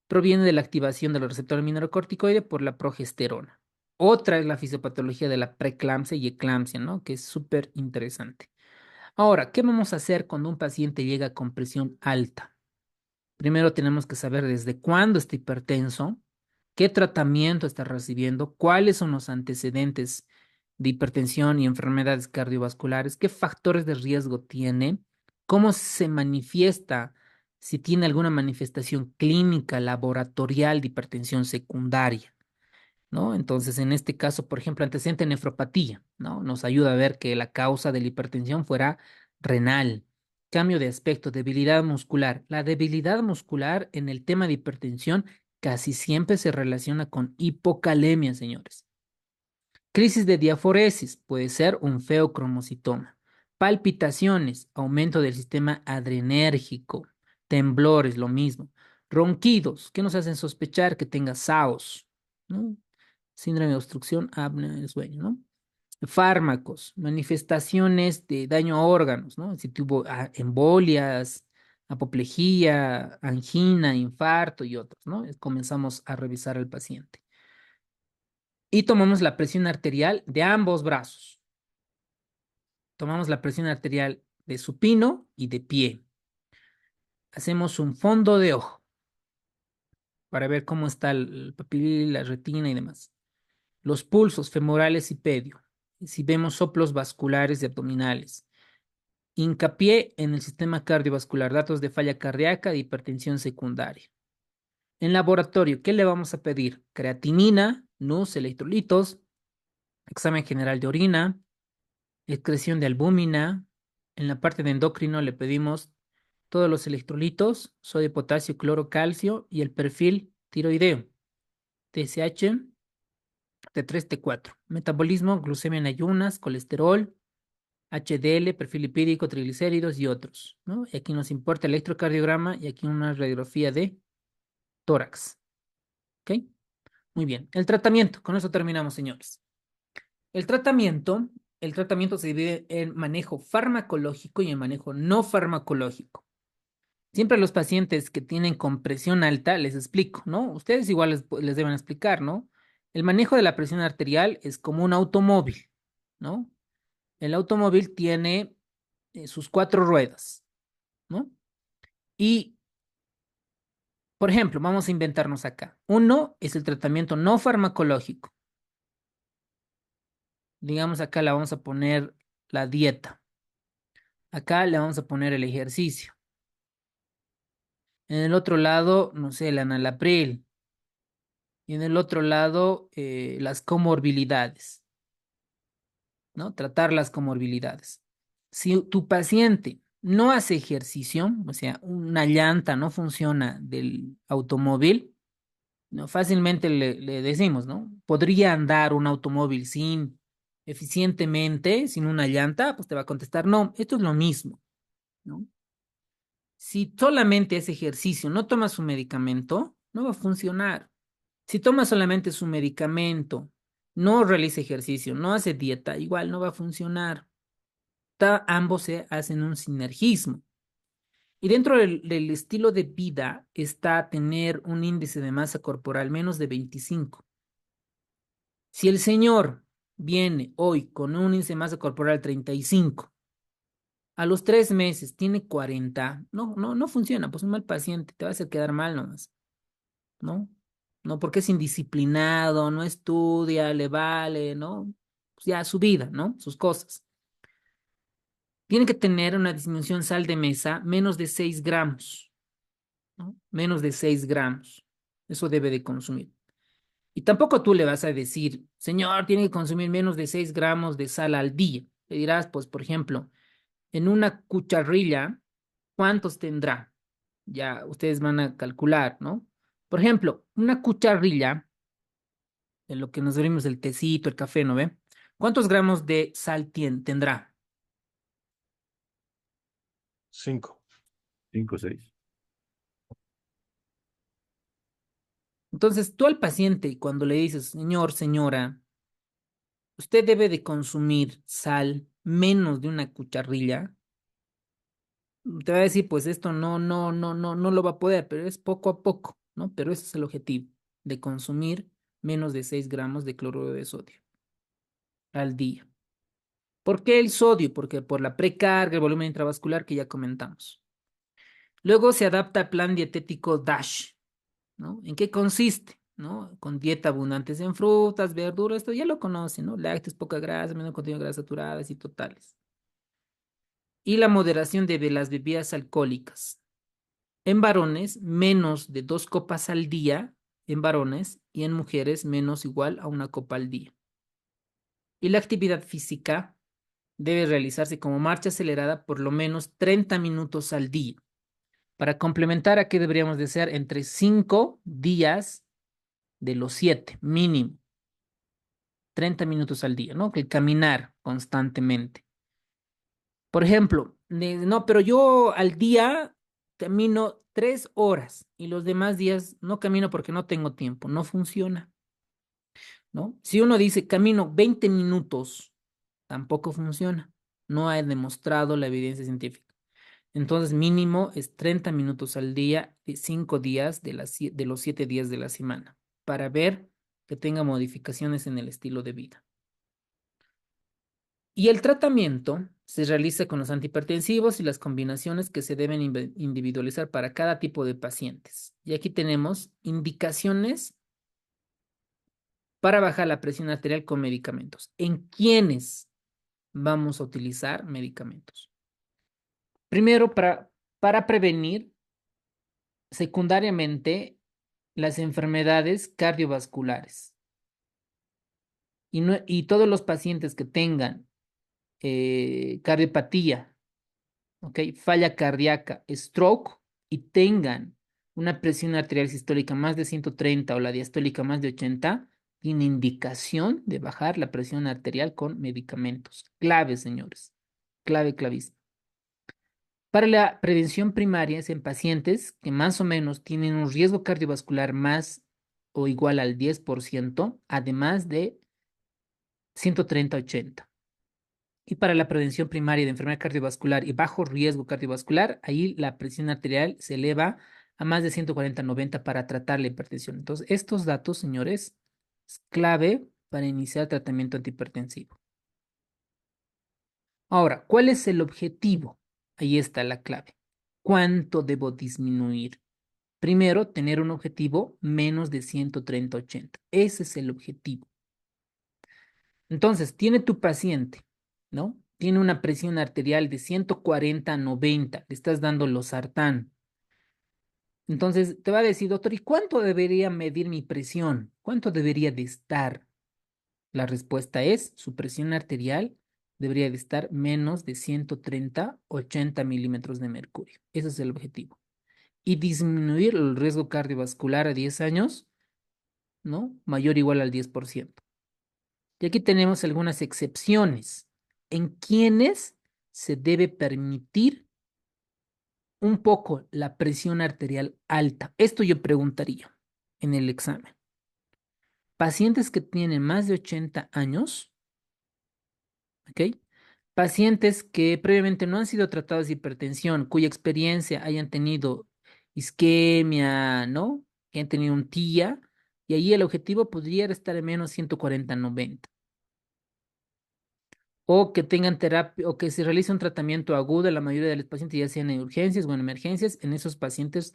[SPEAKER 1] proviene de la activación del receptor mineralocorticoide por la progesterona. Otra es la fisiopatología de la preeclampsia y eclampsia, ¿no? Que es súper interesante. Ahora, ¿qué vamos a hacer cuando un paciente llega con presión alta? Primero tenemos que saber desde cuándo está hipertenso, qué tratamiento está recibiendo, cuáles son los antecedentes de hipertensión y enfermedades cardiovasculares, qué factores de riesgo tiene, cómo se manifiesta, si tiene alguna manifestación clínica, laboratorial de hipertensión secundaria, ¿no? Entonces, en este caso, por ejemplo, antecedente de nefropatía, ¿no? Nos ayuda a ver que la causa de la hipertensión fuera renal. Cambio de aspecto, debilidad muscular. La debilidad muscular en el tema de hipertensión casi siempre se relaciona con hipocalemia, señores. Crisis de diaforesis puede ser un feocromocitoma. Palpitaciones, aumento del sistema adrenérgico. Temblores, lo mismo. Ronquidos, que nos hacen sospechar que tenga SAOS, ¿no? Síndrome de obstrucción apnea del sueño, ¿no? Fármacos, manifestaciones de daño a órganos, ¿no? Si tuvo embolias, apoplejía, angina, infarto y otros, ¿no? Comenzamos a revisar al paciente. Y tomamos la presión arterial de ambos brazos. Tomamos la presión arterial de supino y de pie. Hacemos un fondo de ojo para ver cómo está el papil, la retina y demás. Los pulsos femorales y pedio. Si vemos soplos vasculares y abdominales. Hincapié en el sistema cardiovascular, datos de falla cardíaca e hipertensión secundaria. En laboratorio, ¿qué le vamos a pedir? Creatinina, NUS, electrolitos, examen general de orina, excreción de albúmina. En la parte de endocrino le pedimos todos los electrolitos, sodio, potasio, cloro, calcio y el perfil tiroideo, TSH, T3, T4. Metabolismo, glucemia en ayunas, colesterol, HDL, perfil lipídico, triglicéridos y otros, ¿no? Y aquí nos importa el electrocardiograma y aquí una radiografía de tórax. ¿Ok? Muy bien. El tratamiento, con eso terminamos, señores. El tratamiento se divide en manejo farmacológico y en manejo no farmacológico. Siempre a los pacientes que tienen compresión alta les explico, ¿no? Ustedes igual les deben explicar, ¿no? El manejo de la presión arterial es como un automóvil, ¿no? El automóvil tiene sus cuatro ruedas, ¿no? Y, por ejemplo, vamos a inventarnos acá. Uno es el tratamiento no farmacológico. Digamos, acá le vamos a poner la dieta. Acá le vamos a poner el ejercicio. En el otro lado, no sé, el enalapril. Y en el otro lado, las comorbilidades, ¿no? Tratar las comorbilidades. Si tu paciente no hace ejercicio, o sea, una llanta no funciona del automóvil, no, fácilmente le decimos, ¿no? ¿Podría andar un automóvil sin eficientemente, sin una llanta? Pues te va a contestar, no, esto es lo mismo, ¿no? Si solamente ese ejercicio no toma su medicamento, no va a funcionar. Si toma solamente su medicamento, no realiza ejercicio, no hace dieta, igual no va a funcionar. Ambos se hacen un sinergismo. Y dentro del estilo de vida está tener un índice de masa corporal menos de 25. Si el señor viene hoy con un índice de masa corporal 35, a los 3 meses tiene 40, no funciona, pues un mal paciente, te va a hacer quedar mal nomás, ¿no? No porque es indisciplinado, no estudia, le vale, ¿no? Pues ya su vida, ¿no? Sus cosas. Tiene que tener una disminución sal de mesa menos de 6 gramos, ¿no? Menos de 6 gramos. Eso debe de consumir. Y tampoco tú le vas a decir, señor, tiene que consumir menos de 6 gramos de sal al día. Le dirás, pues, por ejemplo, en una cucharilla, ¿cuántos tendrá? Ya ustedes van a calcular, ¿no? Por ejemplo, una cucharilla, en lo que nos servimos el tecito, el café, ¿no ve? ¿Cuántos gramos de sal tendrá?
[SPEAKER 5] 5.
[SPEAKER 4] 5, 6.
[SPEAKER 1] Entonces, tú al paciente, cuando le dices, señor, señora, usted debe de consumir sal menos de una cucharilla, te va a decir, pues esto no lo va a poder, pero es poco a poco, ¿no? Pero ese es el objetivo, de consumir menos de 6 gramos de cloruro de sodio al día. ¿Por qué el sodio? Porque por la precarga, el volumen intravascular que ya comentamos. Luego se adapta al plan dietético DASH, ¿no? ¿En qué consiste? ¿No? Con dieta abundantes en frutas, verduras, esto ya lo conocen, ¿no? Lácteos, poca grasa, menos contenido de grasas saturadas y totales. Y la moderación de las bebidas alcohólicas. En varones, menos de 2 copas al día, en varones, y en mujeres, menos igual a 1 copa al día. Y la actividad física debe realizarse como marcha acelerada por lo menos 30 minutos al día. Para complementar, aquí deberíamos de ser entre 5 días de los 7, mínimo. 30 minutos al día, ¿no? Que caminar constantemente. Por ejemplo, no, pero yo al día camino 3 horas y los demás días no camino porque no tengo tiempo. No funciona, ¿no? Si uno dice camino 20 minutos, tampoco funciona. No ha demostrado la evidencia científica. Entonces, mínimo es 30 minutos al día de 5 días de los 7 días de la semana para ver que tenga modificaciones en el estilo de vida. Y el tratamiento se realiza con los antihipertensivos y las combinaciones que se deben individualizar para cada tipo de pacientes. Y aquí tenemos indicaciones para bajar la presión arterial con medicamentos. ¿En quiénes vamos a utilizar medicamentos? Primero, para prevenir secundariamente las enfermedades cardiovasculares. Y todos los pacientes que tengan cardiopatía, ¿ok? Falla cardíaca, stroke y tengan una presión arterial sistólica más de 130 o la diastólica más de 80, tiene indicación de bajar la presión arterial con medicamentos. Clave, señores. Clave, clavísimo. Para la prevención primaria es en pacientes que más o menos tienen un riesgo cardiovascular más o igual al 10%, además de 130-80. Y para la prevención primaria de enfermedad cardiovascular y bajo riesgo cardiovascular, ahí la presión arterial se eleva a más de 140-90 para tratar la hipertensión. Entonces, estos datos, señores, es clave para iniciar tratamiento antihipertensivo. Ahora, ¿cuál es el objetivo? Ahí está la clave. ¿Cuánto debo disminuir? Primero, tener un objetivo menos de 130-80. Ese es el objetivo. Entonces, tiene tu paciente, ¿no? Tiene una presión arterial de 140-90, le estás dando losartán. Entonces, te va a decir, doctor, ¿y cuánto debería medir mi presión? ¿Cuánto debería de estar? La respuesta es, su presión arterial debería de estar menos de 130-80 milímetros de mercurio. Ese es el objetivo. Y disminuir el riesgo cardiovascular a 10 años, ¿no? Mayor o igual al 10%. Y aquí tenemos algunas excepciones en quienes se debe permitir un poco la presión arterial alta. Esto yo preguntaría en el examen. Pacientes que tienen más de 80 años, ¿ok? Pacientes que previamente no han sido tratados de hipertensión, cuya experiencia hayan tenido isquemia, ¿no? Que han tenido un TIA, y ahí el objetivo podría estar en menos 140-90. O que tengan terapia, o que se realice un tratamiento agudo, la mayoría de los pacientes ya sean en urgencias o en emergencias, en esos pacientes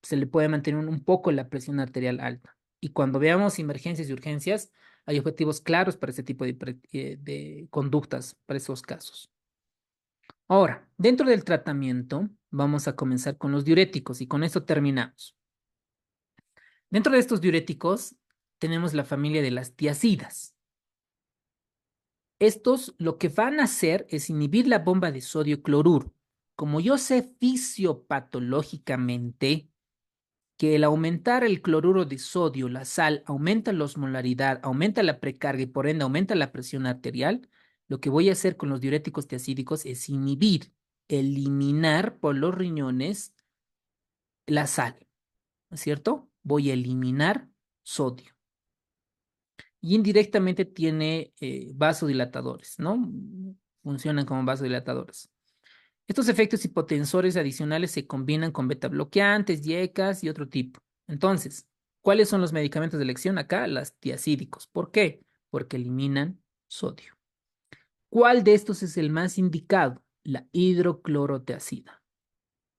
[SPEAKER 1] se le puede mantener un poco la presión arterial alta. Y cuando veamos emergencias y urgencias, hay objetivos claros para ese tipo de conductas, para esos casos. Ahora, dentro del tratamiento, vamos a comenzar con los diuréticos y con esto terminamos. Dentro de estos diuréticos, tenemos la familia de las tiazidas. Estos lo que van a hacer es inhibir la bomba de sodio cloruro. Como yo sé fisiopatológicamente que el aumentar el cloruro de sodio, la sal, aumenta la osmolaridad, aumenta la precarga y por ende aumenta la presión arterial, lo que voy a hacer con los diuréticos tiacídicos es inhibir, eliminar por los riñones la sal, ¿no es cierto? voy a eliminar sodio. Y indirectamente tiene vasodilatadores, ¿no? Funcionan como vasodilatadores. Estos efectos hipotensores adicionales se combinan con beta bloqueantes, YECAs y otro tipo. Entonces, ¿cuáles son los medicamentos de elección acá? Las tiacídicos. ¿Por qué? Porque eliminan sodio. ¿Cuál de estos es el más indicado? La hidroclorotiazida.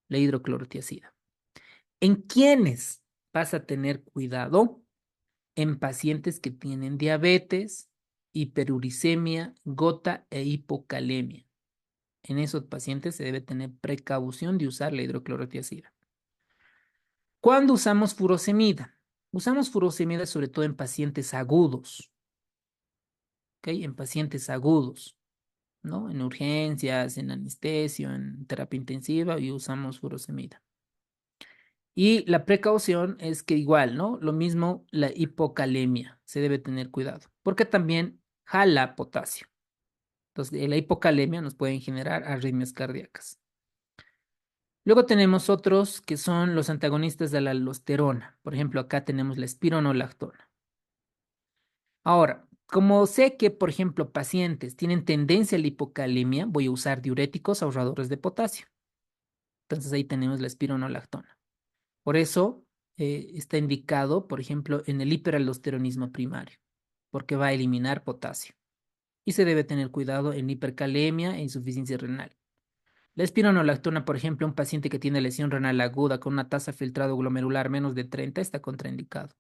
[SPEAKER 1] La hidroclorotiazida. ¿En quiénes vas a tener cuidado? En pacientes que tienen diabetes, hiperuricemia, gota e hipocalemia. En esos pacientes se debe tener precaución de usar la hidroclorotiazida. ¿Cuándo usamos furosemida? Usamos furosemida sobre todo en pacientes agudos, ¿ok? En pacientes agudos, ¿no? En urgencias, en anestesio, en terapia intensiva y usamos furosemida. Y la precaución es que igual, ¿no? Lo mismo la hipocalemia, se debe tener cuidado, porque también jala potasio. Entonces, la hipocalemia nos puede generar arritmias cardíacas. Luego tenemos otros que son los antagonistas de la aldosterona. Por ejemplo, acá tenemos la espironolactona. Ahora, como sé que, por ejemplo, pacientes tienen tendencia a la hipocalemia, voy a usar diuréticos ahorradores de potasio. Entonces ahí tenemos la espironolactona. Por eso está indicado, por ejemplo, en el hiperaldosteronismo primario, porque va a eliminar potasio. Y se debe tener cuidado en hipercalemia e insuficiencia renal. La espironolactona, por ejemplo, un paciente que tiene lesión renal aguda con una tasa filtrado glomerular menos de 30 está contraindicado.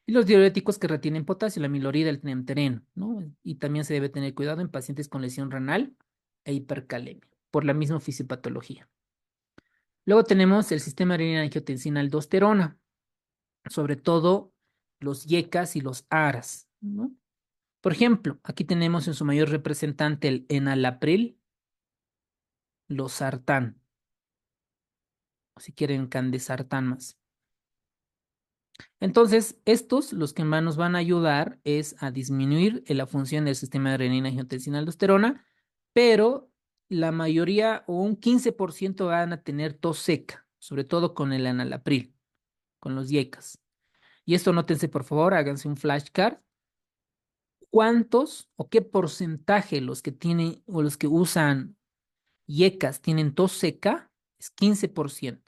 [SPEAKER 1] Y los diuréticos que retienen potasio, la milorida, el triamtereno, ¿no? Y también se debe tener cuidado en pacientes con lesión renal e hipercalemia, por la misma fisiopatología. Luego tenemos el sistema renina-angiotensina-aldosterona, sobre todo los YECAs y los ARAs, ¿no? Por ejemplo, aquí tenemos en su mayor representante el enalapril, los sartán, o si quieren candesartán más. Entonces, estos los que más nos van a ayudar es a disminuir la función del sistema de renina-angiotensina-aldosterona, pero la mayoría o un 15% van a tener tos seca, sobre todo con el enalapril, con los YECAs. Y esto nótense, por favor, háganse un flashcard. ¿Cuántos o qué porcentaje los que tienen o los que usan YECAs tienen tos seca? Es 15%.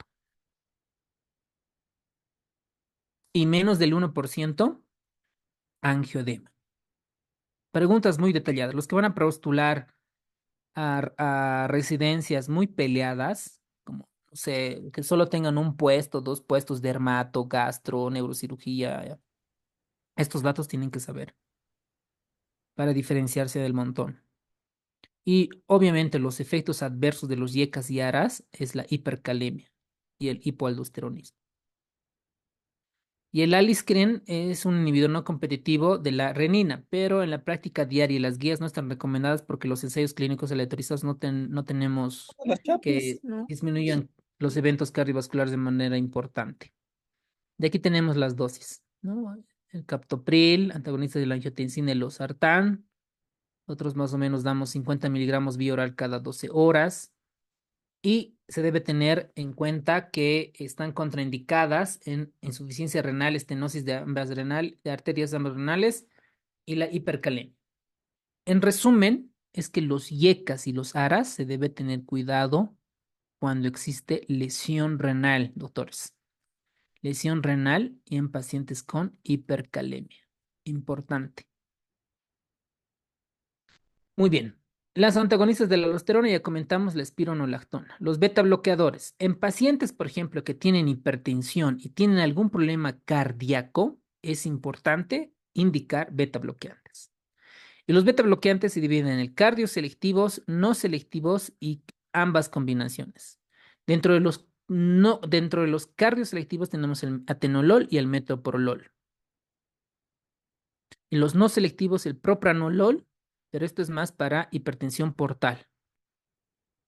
[SPEAKER 1] Y menos del 1% angioedema. Preguntas muy detalladas. Los que van a postular a residencias muy peleadas, como, no sé, que solo tengan un puesto, dos puestos, dermato, gastro, neurocirugía, estos datos tienen que saber para diferenciarse del montón. Y obviamente los efectos adversos de los YECAs y ARAs es la hipercalemia y el hipoaldosteronismo. Y el aliscren es un inhibidor no competitivo de la renina, pero en la práctica diaria y las guías no están recomendadas porque los ensayos clínicos aleatorizados no tenemos
[SPEAKER 8] Las chapis,
[SPEAKER 1] que
[SPEAKER 8] ¿no?
[SPEAKER 1] disminuyan los eventos cardiovasculares de manera importante. De aquí tenemos las dosis, ¿no? El captopril, antagonista de la angiotensina y los sartán. Otros más o menos damos 50 miligramos vía oral cada 12 horas. Y se debe tener en cuenta que están contraindicadas en insuficiencia renal, estenosis de ambas renal, de arterias ambas renales y la hipercalemia. En resumen, es que los YECAs y los ARAs se debe tener cuidado cuando existe lesión renal, doctores. Lesión renal y en pacientes con hipercalemia. Importante. Muy bien. Las antagonistas de la aldosterona ya comentamos la espironolactona. Los beta bloqueadores. En pacientes, por ejemplo, que tienen hipertensión y tienen algún problema cardíaco, es importante indicar beta bloqueantes. Y los beta bloqueantes se dividen en el cardioselectivos, no selectivos y ambas combinaciones. Dentro de los cardioselectivos tenemos el atenolol y el metoprolol. Y los no selectivos, el propranolol, pero esto es más para hipertensión portal.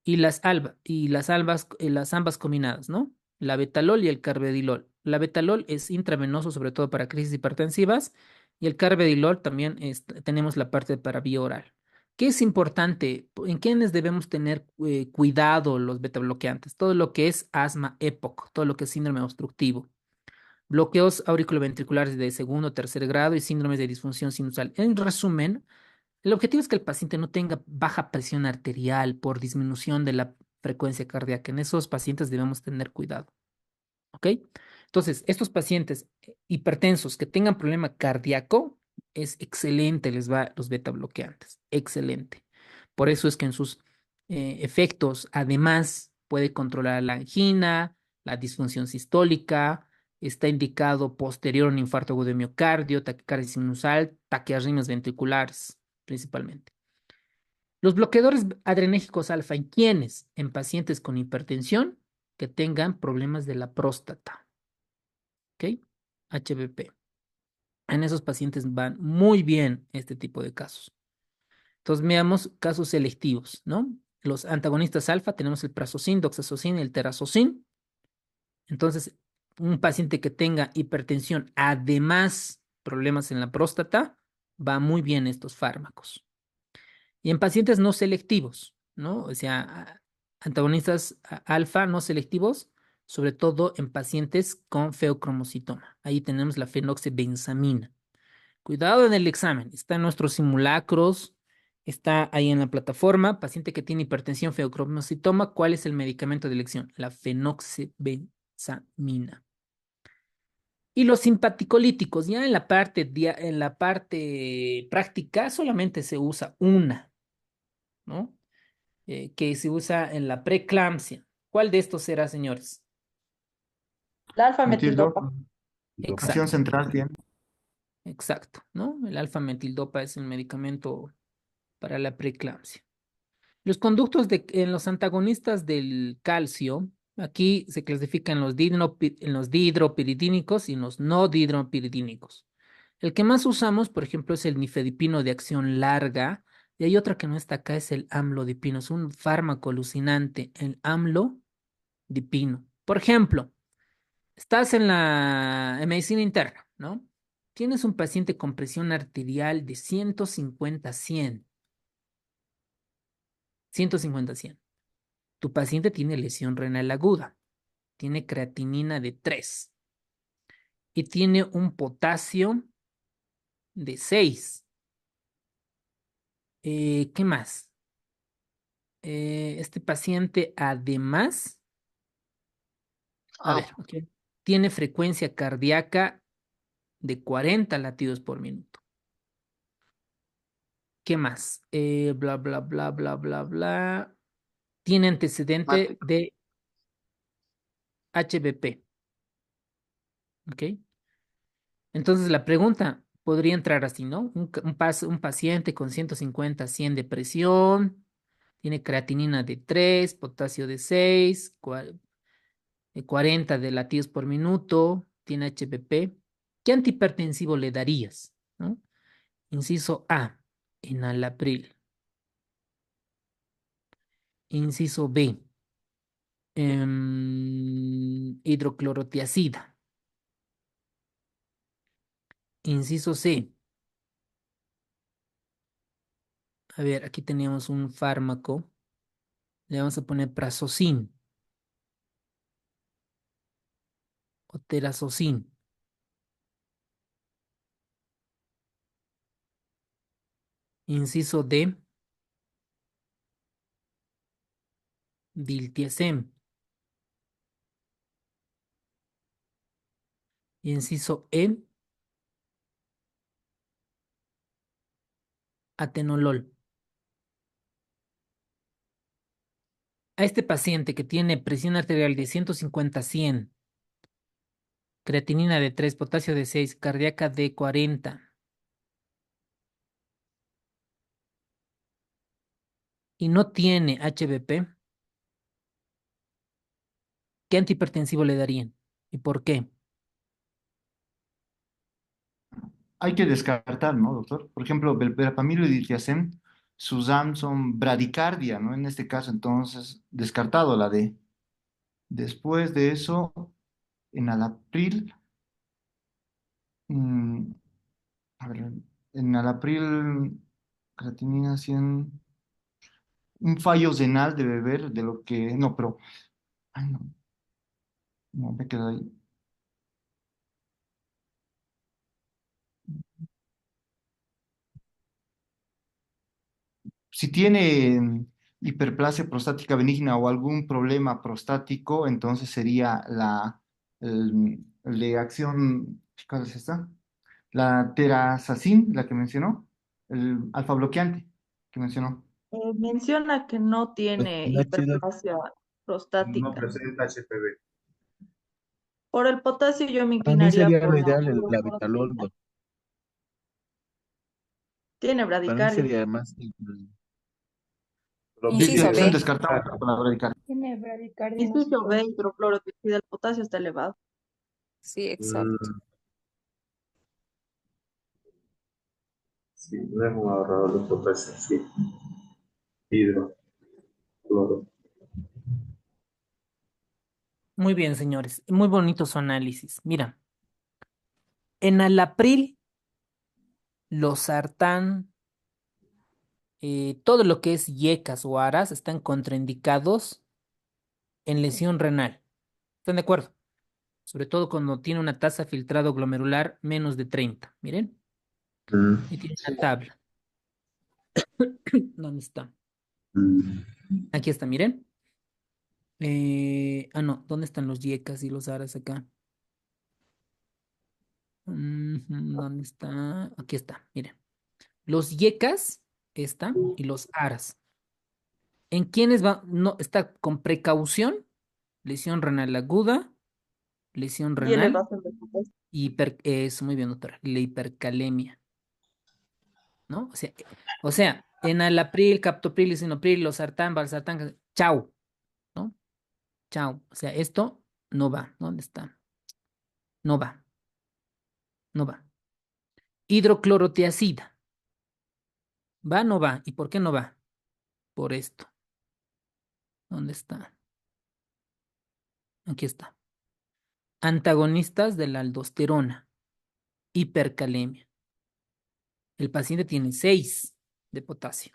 [SPEAKER 1] Y las ambas combinadas, ¿no? La betalol y el carvedilol. La betalol es intravenoso, sobre todo para crisis hipertensivas, y el carvedilol también tenemos la parte para vía oral. ¿Qué es importante? ¿En quiénes debemos tener cuidado los betabloqueantes? Todo lo que es asma EPOC, todo lo que es síndrome obstructivo. bloqueos auriculoventriculares de segundo o tercer grado y síndromes de disfunción sinusal. En resumen, el objetivo es que el paciente no tenga baja presión arterial por disminución de la frecuencia cardíaca. En esos pacientes debemos tener cuidado. ¿Ok? Entonces, estos pacientes hipertensos que tengan problema cardíaco, es excelente, les va los beta bloqueantes. Excelente. Por eso es que en sus efectos, además, puede controlar la angina, la disfunción sistólica, está indicado posterior a un infarto agudo de miocardio, taquicardia sinusal, taquiarritmias ventriculares, principalmente. Los bloqueadores adrenérgicos alfa, ¿en quiénes? En pacientes con hipertensión que tengan problemas de la próstata. ¿Ok? HBP. En esos pacientes van muy bien este tipo de casos. Entonces, veamos casos selectivos, ¿no? Los antagonistas alfa, tenemos el prazosine, doxazosine y el terazosine. Entonces, un paciente que tenga hipertensión, además problemas en la próstata, va muy bien estos fármacos. Y en pacientes no selectivos, ¿no? O sea, antagonistas alfa no selectivos, sobre todo en pacientes con feocromocitoma. Ahí tenemos la fenoxibenzamina. Cuidado en el examen, está en nuestros simulacros, está ahí en la plataforma. Paciente que tiene hipertensión feocromocitoma, ¿cuál es el medicamento de elección? La fenoxibenzamina. Y los simpaticolíticos, ya en la parte práctica solamente se usa una, ¿no? Que se usa en la preeclampsia. ¿Cuál de estos será, señores?
[SPEAKER 3] La alfa
[SPEAKER 2] Metildopa.
[SPEAKER 3] metildopa.
[SPEAKER 2] Acción
[SPEAKER 1] Exacto,
[SPEAKER 2] central, bien.
[SPEAKER 1] exacto, ¿no? El alfa-metildopa es el medicamento para la preeclampsia. Los conductos en los antagonistas del calcio, aquí se clasifican en los dihidropiridínicos y en los no dihidropiridínicos. El que más usamos, por ejemplo, es el nifedipino de acción larga, y hay otra que no está acá, es el amlodipino. Es un fármaco alucinante, el amlodipino. Por ejemplo, estás en medicina interna, ¿no? Tienes un paciente con presión arterial de 150-100. 150-100. Tu paciente tiene lesión renal aguda, tiene creatinina de 3 y tiene un potasio de 6. ¿Qué más? Este paciente además, a ver, ok, tiene frecuencia cardíaca de 40 latidos por minuto. ¿Qué más? Bla, bla, bla, bla, bla, bla. Tiene antecedente de HBP. ¿Ok? Entonces la pregunta podría entrar así, ¿no? Un paciente con 150-100 de presión, tiene creatinina de 3, potasio de 6, 40 de latidos por minuto, tiene HBP. ¿Qué antihipertensivo le darías? ¿No? Inciso A, enalapril. Inciso B, hidroclorotiazida. Inciso C, a ver, aquí tenemos un fármaco, le vamos a poner prazosin o terazocin. Inciso D, diltiazem. Inciso E, atenolol. A este paciente que tiene presión arterial de 150-100, creatinina de 3, potasio de 6, cardíaca de 40 y no tiene HBP, ¿qué antihipertensivo le darían? ¿Y por qué?
[SPEAKER 2] Hay que descartar, ¿no, doctor? Por ejemplo, verapamilo y diltiazem, sus AM son bradicardia, ¿no? En este caso, entonces, descartado la D. Después de eso, enalapril, mm, a ver, enalapril, creatinina 100, un fallo renal de beber, de lo que, no, pero, ay, no, no, me quedo ahí. Si tiene hiperplasia prostática benigna o algún problema prostático, entonces sería el de acción, ¿cuál es esta? La terazacin, la que mencionó, el alfa bloqueante que mencionó.
[SPEAKER 3] Menciona que no tiene
[SPEAKER 5] No, chido.
[SPEAKER 3] hiperplasia
[SPEAKER 5] No
[SPEAKER 3] prostática.
[SPEAKER 5] presenta HPV.
[SPEAKER 3] Por el potasio yo me
[SPEAKER 5] Para mí
[SPEAKER 3] inclinaría
[SPEAKER 5] sería
[SPEAKER 3] por
[SPEAKER 5] lo
[SPEAKER 3] la
[SPEAKER 5] ideal el
[SPEAKER 3] hidroclorotiazida.
[SPEAKER 5] labetalol.
[SPEAKER 3] Tiene
[SPEAKER 5] Para mí
[SPEAKER 3] bradicardia.
[SPEAKER 5] sería más.
[SPEAKER 7] Inciso
[SPEAKER 2] Opción
[SPEAKER 7] B.
[SPEAKER 2] descartada por la radical.
[SPEAKER 7] Tiene bradicardia, no se
[SPEAKER 3] Inciso B,
[SPEAKER 7] puede.
[SPEAKER 3] hidroclorotiazida, el potasio está elevado.
[SPEAKER 7] Sí, exacto.
[SPEAKER 5] Sí, no es un ahorrador de potasio, sí. Hidro, cloro.
[SPEAKER 1] Muy bien, señores. Muy bonito su análisis. Mira, en Alapril, losartán, todo lo que es yecas o aras están contraindicados en lesión renal. ¿Están de acuerdo? Sobre todo cuando tiene una tasa filtrado glomerular menos de 30. Miren, ahí tiene una tabla. ¿Dónde está? Aquí está, miren. No, ¿dónde están los yecas y los aras acá? ¿Dónde está? Aquí está, miren. Los yecas, está, y los aras. ¿En quiénes va? No, está con precaución, lesión renal aguda, lesión
[SPEAKER 3] Y
[SPEAKER 1] renal,
[SPEAKER 3] elevación de potasio.
[SPEAKER 1] eso muy bien, doctora, la hipercalemia, ¿no? O sea, enalapril, captopril, lisinopril, losartán, valsartán, chau, ¿no? Chau. O sea, esto no va. ¿Dónde está? No va, no va. Hidroclorotiazida, ¿va o no va? ¿Y por qué no va? Por esto. ¿Dónde está? Aquí está. Antagonistas de la aldosterona, hipercalemia. El paciente tiene 6 de potasio.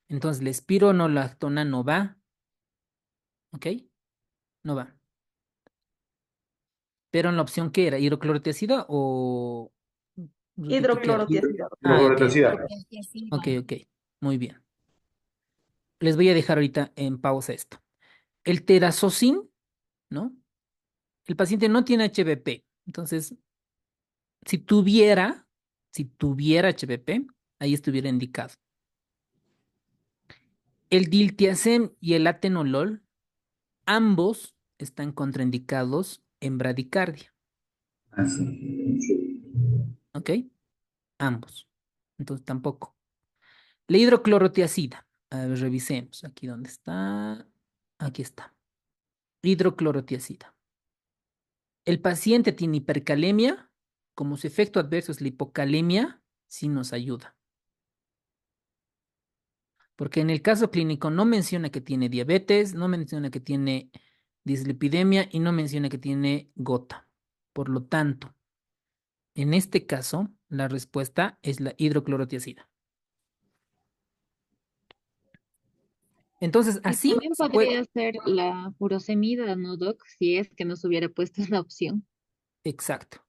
[SPEAKER 1] Entonces, la espironolactona no va, ¿ok? No va. Pero en la opción que era, hidroclorotiazida o... Repito.
[SPEAKER 3] Hidroclorotiazida.
[SPEAKER 1] Ah, ok,
[SPEAKER 5] Hidroclorotiazida.
[SPEAKER 1] ok, ok. Muy bien. Les voy a dejar ahorita en pausa esto. El terazocin, ¿no? El paciente no tiene HBP. Entonces, si tuviera, si tuviera HBP, ahí estuviera indicado. El diltiazem y el atenolol, ambos están contraindicados en bradicardia, ¿ok? Ambos. Entonces tampoco. La hidroclorotiazida. A ver, revisemos. Aquí dónde está. Aquí está. Hidroclorotiazida. El paciente tiene hipercalemia. Como su efecto adverso es la hipocalemia, sí nos ayuda. Porque en el caso clínico no menciona que tiene diabetes, no menciona que tiene dislipidemia y no menciona que tiene gota. Por lo tanto, en este caso, la respuesta es la hidroclorotiazida. Entonces,
[SPEAKER 7] Y
[SPEAKER 1] así
[SPEAKER 7] también
[SPEAKER 1] se puede.
[SPEAKER 7] podría ser la furosemida, ¿no, Doc? Si es que nos hubiera puesto la opción.
[SPEAKER 1] Exacto.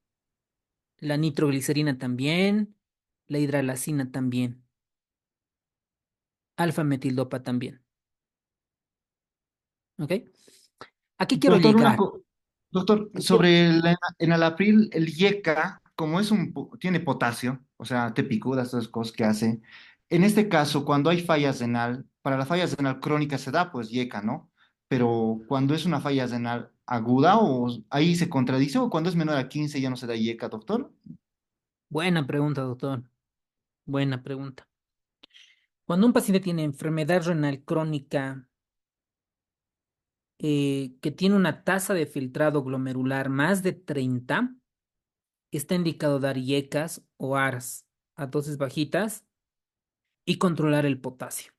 [SPEAKER 1] La nitroglicerina también, la hidralacina también, alfa metildopa también. ¿Ok? Aquí quiero
[SPEAKER 2] Doctor,
[SPEAKER 1] llegar.
[SPEAKER 2] doctor,
[SPEAKER 1] Aquí quiero-
[SPEAKER 2] sobre el enalapril, el IECA, como es tiene potasio, o sea, te picudas, todas esas cosas que hace. En este caso, cuando hay falla renal, para la falla renal crónica se da, pues IECA, ¿no? Pero cuando es una falla renal aguda, o ahí se contradice, o cuando es menor a 15 ya no se da IECA, doctor.
[SPEAKER 1] Buena pregunta, doctor. Buena pregunta. Cuando un paciente tiene enfermedad renal crónica que tiene una tasa de filtrado glomerular más de 30, está indicado dar IECAS o ARS a dosis bajitas y controlar el potasio.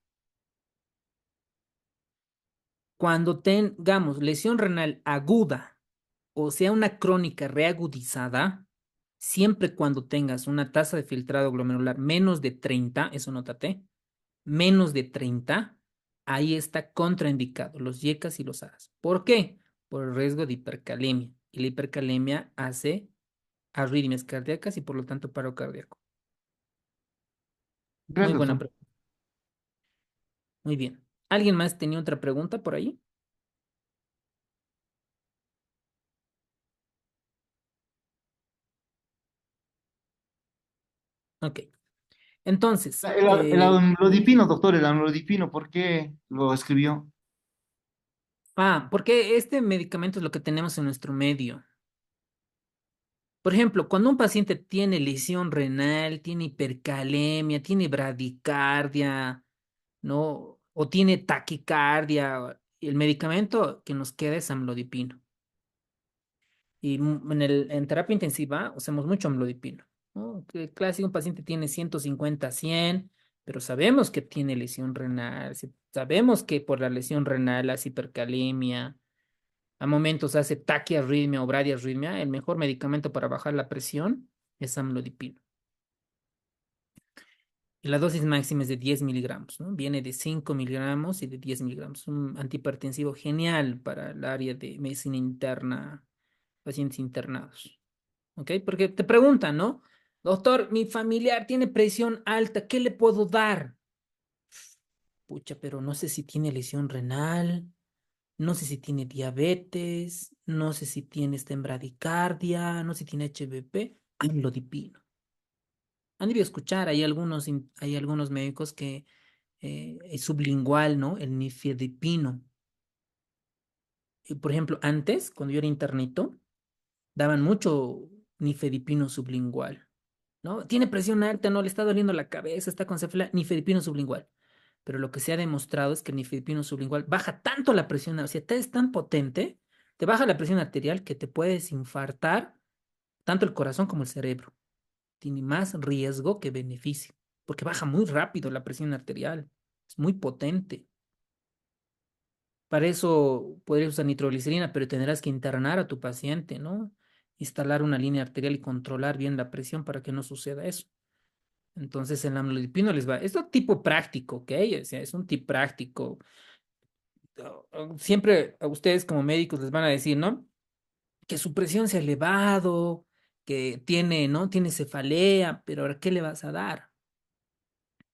[SPEAKER 1] Cuando tengamos lesión renal aguda o sea una crónica reagudizada, siempre cuando tengas una tasa de filtrado glomerular menos de 30, eso nótate, menos de 30, ahí está contraindicado los YECAS y los ARAS. ¿Por qué? Por el riesgo de hipercalemia. Y la hipercalemia hace arritmias cardíacas y por lo tanto paro cardíaco. Muy
[SPEAKER 2] Gracias,
[SPEAKER 1] buena
[SPEAKER 2] doctor.
[SPEAKER 1] pregunta. Muy bien. ¿Alguien más tenía otra pregunta por ahí? Ok. Entonces,
[SPEAKER 2] El amlodipino, doctor, el amlodipino, ¿por qué lo escribió?
[SPEAKER 1] porque este medicamento es lo que tenemos en nuestro medio. Por ejemplo, cuando un paciente tiene lesión renal, tiene hipercalemia, tiene bradicardia, ¿no? O tiene taquicardia, el medicamento que nos queda es amlodipino. Y en terapia intensiva usamos mucho amlodipino, ¿no? Que clásico, un paciente tiene 150, 100, pero sabemos que tiene lesión renal, sabemos que por la lesión renal hace hipercalemia, a momentos hace taquiarritmia o bradiarritmia, el mejor medicamento para bajar la presión es amlodipino. Y la dosis máxima es de 10 miligramos, ¿no? Viene de 5 miligramos y de 10 miligramos. Un antihipertensivo genial para el área de medicina interna, pacientes internados. ¿Ok? Porque te preguntan, ¿no? Doctor, mi familiar tiene presión alta, ¿qué le puedo dar? Pucha, pero no sé si tiene lesión renal, no sé si tiene diabetes, no sé si tiene bradicardia, no sé si tiene HBP, amlodipino. Han debido escuchar, hay algunos médicos que es sublingual, ¿no? El nifedipino. Por ejemplo, antes, cuando yo era internito, daban mucho nifedipino sublingual, ¿no? Tiene presión alta, no le está doliendo la cabeza, está con cefalea, nifedipino sublingual. Pero lo que se ha demostrado es que el nifedipino sublingual baja tanto la presión, o sea, es tan potente, te baja la presión arterial que te puedes infartar tanto el corazón como el cerebro. Tiene más riesgo que beneficio, porque baja muy rápido la presión arterial, es muy potente. Para eso podrías usar nitroglicerina, pero tendrás que internar a tu paciente, ¿no? Instalar una línea arterial y controlar bien la presión para que no suceda eso. Entonces el amlodipino les va, es un tipo práctico, ¿ok? O sea, es un tip práctico. Siempre a ustedes como médicos les van a decir, ¿no? Que su presión se ha elevado, que tiene, ¿no? Tiene cefalea, pero ahora, ¿qué le vas a dar?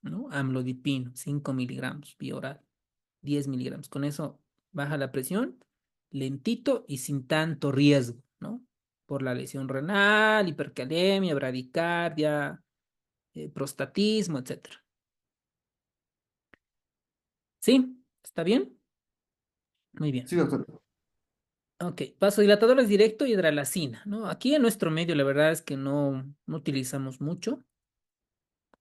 [SPEAKER 1] ¿No? Amlodipino, 5 miligramos vía oral, 10 miligramos. Con eso baja la presión, lentito y sin tanto riesgo, ¿no? Por la lesión renal, hipercalemia, bradicardia, prostatismo, etcétera. ¿Sí? ¿Está bien? Muy bien.
[SPEAKER 2] Sí, doctor.
[SPEAKER 1] Ok, vasodilatadores directo y hidralacina, ¿no? Aquí en nuestro medio la verdad es que no utilizamos mucho.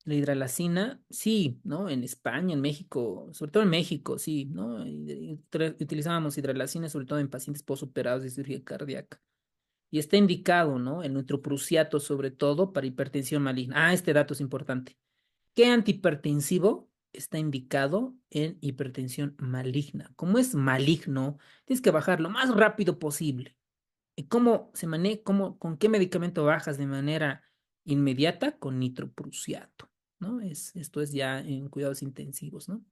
[SPEAKER 1] La hidralacina, sí, ¿no? En España, en México, sobre todo en México, sí, ¿no? Utilizábamos hidralacina sobre todo en pacientes posoperados de cirugía cardíaca. Y está indicado, ¿no? El nitroprusiato sobre todo para hipertensión maligna. Este dato es importante. ¿Qué antihipertensivo está indicado en hipertensión maligna? Como es maligno, tienes que bajar lo más rápido posible. ¿Y cómo se maneja, con qué medicamento bajas de manera inmediata? Con nitroprusiato, ¿no? Esto es ya en cuidados intensivos, ¿no?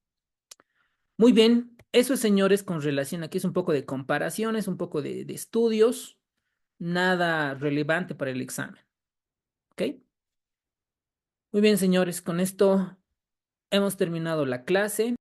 [SPEAKER 1] Muy bien, eso es, señores, con relación aquí es un poco de comparaciones, un poco de estudios, nada relevante para el examen, ¿ok? Muy bien, señores, con esto hemos terminado la clase.